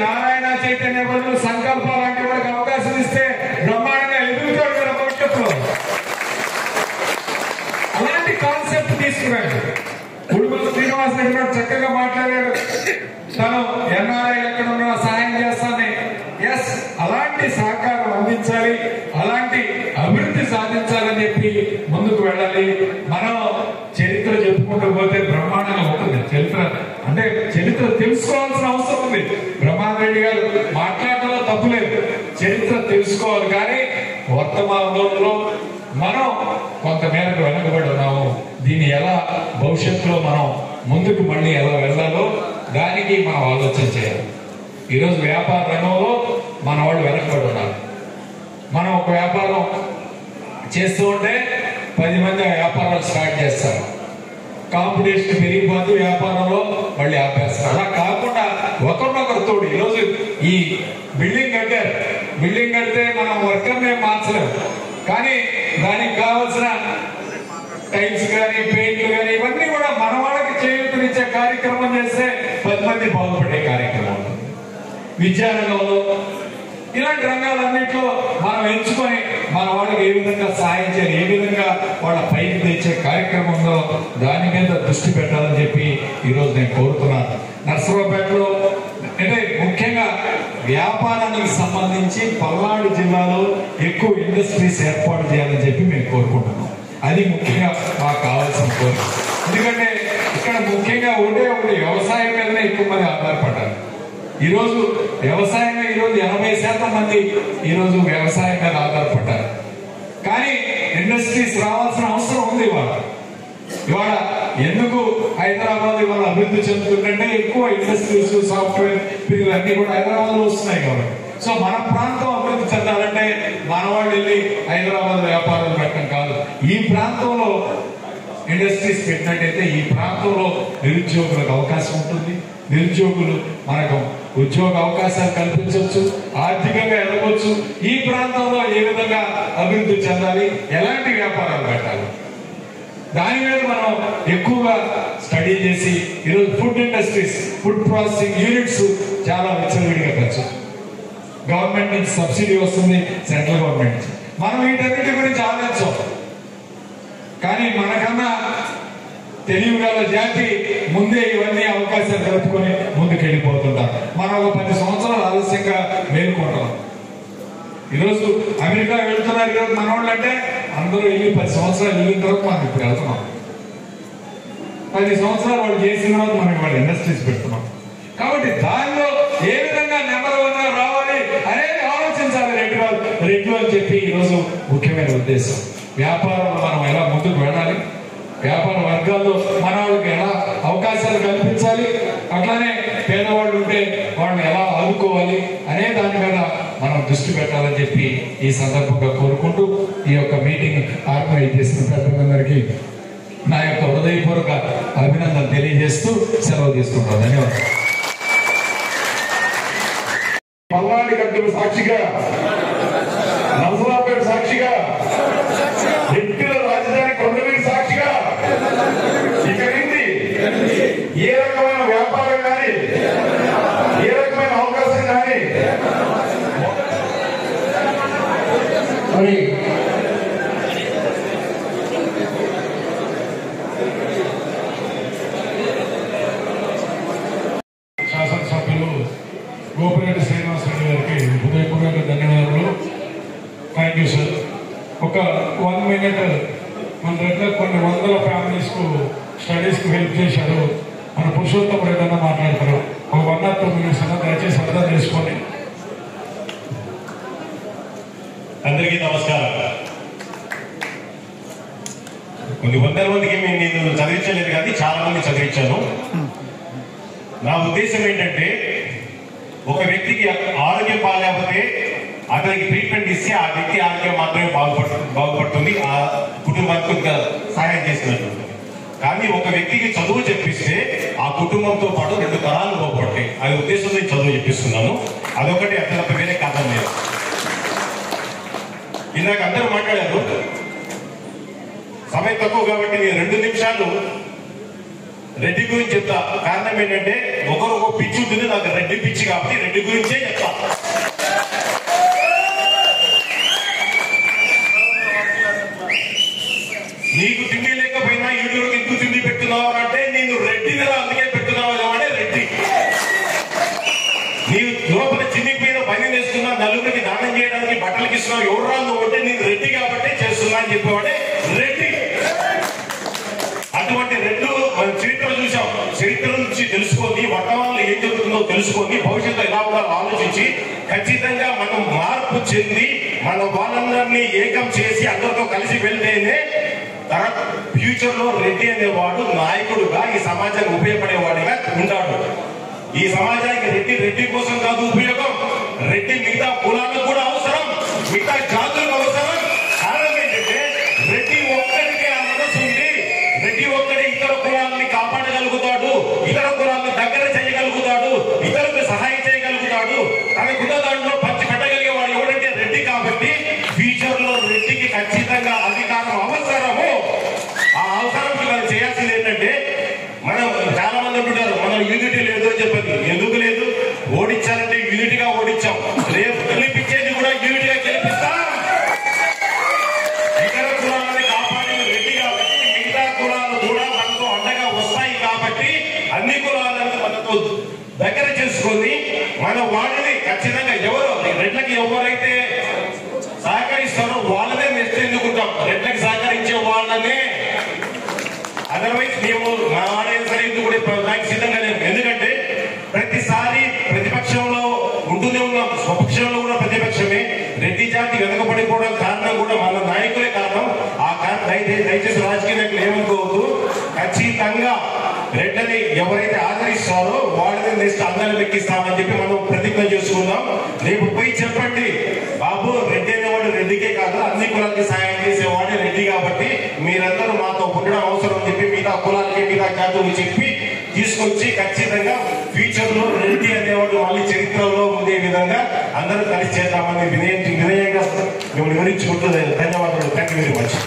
నారాయణ చైతన్య బదులు సంకల్ప లాంటి వాళ్ళకి అవకాశం ఇస్తే బ్రహ్మాండంగా ఎదుగుతాడు కదా భవిష్యత్తులో. అలాంటి కాన్సెప్ట్ తీసుకురండి. ఉడుమల శ్రీనివాస్ రెడ్డి గారు చక్కగా మాట్లాడారు. తను ఎన్ఆర్ఐ ఎక్కడ ఉన్నా సాయం చేస్తానని. ఎస్, అలాంటి సహకారం అందించాలి, అలాంటి అభివృద్ధి సాధించాలని చెప్పి ముందుకు వెళ్ళాలి. మనం చరిత్ర చెప్పుకుంటూ పోతే బ్రహ్మాండంగా ఉంటుంది. చరిత్ర తెలుసుకోవాల్సిన అవసరం ఉంది. బ్రహ్మానంద రెడ్డి గారు మాట్లాడటంలో తప్పులేదు, చరిత్ర తెలుసుకోవాలి. కానీ వర్తమానంలో మనం కొంత మేరకు వెనకబడి ఉన్నాము. దీన్ని ఎలా భవిష్యత్తులో మనం ముందుకు మళ్ళీ ఎలా వెళ్ళాలో దానికి మనం ఆలోచన చేయాలి. ఈరోజు వ్యాపార రంగంలో మన వాళ్ళు వెనకబడి ఉన్నారు. మనం ఒక వ్యాపారం చేస్తూ ఉంటే 10 మంది ఆ వ్యాపారాలు స్టార్ట్ చేస్తారు. కాంపిటీషన్ పెరిగిపోతూ వ్యాపారంలో మళ్ళీ ఆపేస్తారు. అలా కాకుండా ఒకరినొకరు తోడు. ఈరోజు ఈ బిల్డింగ్ కట్టారు, బిల్డింగ్ కడితే మనం వర్కర్నే మార్చలేము, కానీ దానికి కావాల్సిన టైల్స్ కానీ పెయింట్లు కానీ ఇవన్నీ కూడా మన వాళ్ళకి చేయూతనిచ్చే కార్యక్రమం చేస్తే 10 మంది బాగుపడే కార్యక్రమం ఉంటుంది. విద్యారంగంలో ఇలాంటి రంగాలన్నింటిలో మనం ఎంచుకొని మన వాళ్ళకి ఏ విధంగా సహాయం చేయాలి, ఏ విధంగా వాళ్ళ పైకి తెచ్చే కార్యక్రమం ఉందో దాని మీద దృష్టి పెట్టాలని చెప్పి ఈరోజు నేను కోరుతున్నాను. నర్సరావుపేటలో అంటే ముఖ్యంగా వ్యాపారానికి సంబంధించి పల్నాడు జిల్లాలో ఎక్కువ ఇండస్ట్రీస్ ఏర్పాటు చేయాలని చెప్పి మేము కోరుకుంటున్నాం. అది ముఖ్యంగా మాకు కావాల్సిన కోరిక. ఎందుకంటే ఇక్కడ ముఖ్యంగా ఒకటి వ్యవసాయం మీదనే ఎక్కువ మంది ఆధారపడ్డారు. ఈరోజు వ్యవసాయమే ఈరోజు 80% మంది ఈరోజు వ్యవసాయం మీద ఆధారపడ్డారు. కానీ ఇండస్ట్రీస్ రావాల్సిన అవసరం ఉంది. ఇవాళ ఎందుకు హైదరాబాద్ ఇవాళ అభివృద్ధి చెందుతుందంటే ఎక్కువ ఇండస్ట్రీస్, సాఫ్ట్వేర్ ఇవన్నీ కూడా హైదరాబాద్ లో వస్తున్నాయి కాబట్టి. సో మన ప్రాంతం అభివృద్ధి చెందాలంటే మన వాళ్ళు వెళ్ళి హైదరాబాద్ వ్యాపారాలు పెట్టడం కాదు, ఈ ప్రాంతంలో ఇండస్ట్రీస్ పెట్టినట్టయితే ఈ ప్రాంతంలో నిరుద్యోగులకు అవకాశం ఉంటుంది. నిరుద్యోగులు మనకు ఉద్యోగ అవకాశాలు కల్పించవచ్చు, ఆర్థికంగా ఎదగవచ్చు. ఈ ప్రాంతంలో ఏ విధంగా అభివృద్ధి చెందాలి, ఎలాంటి వ్యాపారాలు పెట్టాలి, దాని మీద మనం ఎక్కువగా స్టడీ చేసి ఈరోజు food industries, food processing units చాలా విచ్చలవిడిగా పెంచు. గవర్నమెంట్ నుంచి సబ్సిడీ వస్తుంది, సెంట్రల్ గవర్నమెంట్ నుంచి. మనం వీటన్నిటి గురించి ఆలోచించాం, కానీ మనకన్నా తెలివిగల జాతి ముందే ఇవన్నీ అవకాశాలు కలుపుకొని ముందుకు వెళ్ళిపోతుంటారు. మనం ఒక 10 సంవత్సరాలు ఆలస్యంగా మేలుకుంటాం. ఈరోజు అమెరికా వెళ్తున్నారు ఈరోజు మన వాళ్ళు అంటే అందరూ వెళ్ళి 10 సంవత్సరాలు వెళ్ళిన తర్వాత మనం ఇప్పుడు వెళ్తున్నాం. 10 సంవత్సరాలు వాళ్ళు చేసిన తర్వాత మనం వాళ్ళు ఇండస్ట్రీస్ పెడుతున్నాం. కాబట్టి దానిలో ఏ విధంగా నెంబర్ 1 రావాలి అనేది ఆలోచించాలి రెడ్డి అని చెప్పి ఈరోజు ముఖ్యమైన ఉద్దేశం. వ్యాపారంలో మనం ఎలా ముందుకు వెళ్ళాలి, వ్యాపార వర్గాల్లో మన వాళ్ళకి ఎలా అవకాశాలు కల్పించాలి, అట్లానే పేదవాళ్ళు ఉంటే వాళ్ళని ఎలా ఆదుకోవాలి అనే దాని మీద మనం దృష్టి పెట్టాలని చెప్పి ఈ సందర్భంగా కోరుకుంటూ ఈ యొక్క మీటింగ్ ఆర్గనైజ్ చేసిన పెద్దలందరికీ నా యొక్క హృదయపూర్వక అభినందన తెలియజేస్తూ సెలవు తీసుకుంటాను. ధన్యవాదాలు. పల్నాడు గడ్డల సాక్షిగా, నర్సరావుపేట సాక్షిగా, రెడ్డిల రాజధాని కొండవీటి సాక్షిగా ఇక్కడి నుంచి ఏ రకమైన వ్యాపారం కానీ, ఏ రకమైన అవకాశం కానీ మరి శాసనసభ్యులు గోపిరెడ్డి శ్రీనివాసరెడ్డి గారికి హృదయపూర్వక ధన్యవాదాలు. Thank you sir. ఒక 1 minute మన దగ్గర కొన్ని వందల ఫ్యామిలీస్ కు స్టడీస్ కు హెల్ప్ చేశారు. మన పురుషోత్తమ ఏదైనా మాట్లాడతారు. ఒక 1 or 2 minutes అన్నా దయచేసి అర్థం చేసుకోండి. అందరికీ నమస్కారం. కొన్ని వందల మందికి నేను చదివించలేదు కానీ చాలా మంది చదివించాను. నా ఉద్దేశం ఏంటంటే ఒక వ్యక్తికి ఆరోగ్యం బాగాలేకపోతే అతనికి ట్రీట్మెంట్ ఇస్తే ఆ వ్యక్తి ఆరోగ్యం మాత్రమే బాగుపడుతుంది, ఆ కుటుంబానికి సహాయం చేసినట్టు. కానీ ఒక వ్యక్తికి చదువు చెప్పిస్తే ఆ కుటుంబంతో పాటు 2 తరాలు బాగుపడతాయి. అది ఉద్దేశంతో నేను చదువు చెప్పిస్తున్నాను. అదొకటి, అతను వేరే కారణం లేదు. ఇందాక అందరూ మాట్లాడారు, సమయం తక్కువ కాబట్టి నేను 2 నిమిషాలు రెడ్డి గురించి చెప్తా. కారణం ఏంటంటే ఒకరు పిచ్చి ఉంటుంది, నాకు రెడ్డి పిచ్చి కాబట్టి రెడ్డి గురించే చెప్తా. నీకు తిండి లేకపోయినా యూట్యూబ్ ఎందుకు తిండి పెడుతున్నావు అంటే నేను రెడ్డిని అందుకే పెడుతున్నావు అంటే రెడ్డి. నీవు లోపల చిన్నిపోయిన పని వేస్తున్నా, నలుగురికి దానం చేయడానికి బట్టలకి ఇస్తున్నావు, ఎవరు రాదు అంటే నేను రెడ్డి కాబట్టి చేస్తున్నా అని చెప్పేవాడే రెడ్డి. అటువంటి రెడ్లు మనం చరిత్ర చూసాం. చరిత్ర నుంచి తెలుసుకొని వర్తమానంలో ఏం జరుగుతుందో తెలుసుకొని భవిష్యత్తు ఎలా ఉండాలో ఆలోచించి ఖచ్చితంగా మనం మార్పు చెంది మన వాళ్ళందరినీ ఏకం చేసి అందరితో కలిసి వెళ్తేనే ఫ్యూచర్ లో రెడ్డి అనేవాడు నాయకుడుగా ఈ సమాజానికి ఉపయోగపడేవాడిగా ఉంటాడు. ఈ సమాజానికి రెడ్డి కోసం కాదు ఉపయోగం, రెడ్డి మిగతా కులాలకు కూడా అవసరం, మిగతా జాతులకు అవసరం. కారణం ఏంటంటే రెడ్డి ఒక్కడికే ఆ మనసు ఉంది, రెడ్డి ఒక్కడే ఇతర కులాల మనం చాలా మంది అంటుంటారు మనం యూనిటీ లేదు అని చెప్పని. ఎందుకు లేదు? ఓడించాలంటే యూనిటీగా ఓడించాం. రేపు గెలిపించేది కూడా యూనిటీగా గెలిపిస్తాం. ఇతర కులాలని కాపాడిన రెడ్డి కాబట్టి మిగతా కులాలు కూడా మనతో అండగా వస్తాయి కాబట్టి అన్ని కులాలను మనతో దగ్గర చేసుకొని మన వాళ్ళని ఖచ్చితంగా ఎవరు రెడ్లకి ఎవరైతే సహకరిస్తారో వాళ్ళనే మెస్ట్ ఎన్నుకుంటాం. రెడ్లకి సహకరించే వాళ్ళనే. అదర్వైజ్ మేము మా వాడైనా సరే ఎందుకు కూడా నాకు సిద్ధంగా లేదు. ఎందుకంటే ప్రతిసారి ప్రతిపక్షంలో ఉంటూనే ఉన్నాం, స్వపక్షంలో కూడా ప్రతిపక్షమే. రెడ్డి జాతి వెనకబడిపోవడం కారణం కూడా మన నాయకులే కారణం. ఆ కారణం దయచేసి రాజకీయ నాయకులు ఏమనుకోవద్దు. ఖచ్చితంగా రెడ్లని ఎవరైతే ఆదరిస్తారో వాళ్ళని నెక్స్ట్ అందరం లెక్కిస్తామని చెప్పి మనం ప్రతిజ్ఞ చేసుకుందాం. రేపు పోయి చెప్పండి, బాబు రెడ్డి అనేవాడు రెడ్డికే కాదు అన్ని కులాలకి సాయం చేసేవాడు రెడ్డి కాబట్టి మీరందరూ మాతో ఉండడం అవసరం అని చెప్పి మిగతా కులాలకి మిగతా జాతులకు చెప్పి తీసుకొచ్చి ఖచ్చితంగా ఫ్యూచర్ లో రెడ్డి అనేవాడు మళ్ళీ చరిత్రలో ఉండే విధంగా అందరూ కలిసి చేద్దామని వినయంగా మేము వివరించుకుంటూ ధన్యవాదాలు. Thank you very much.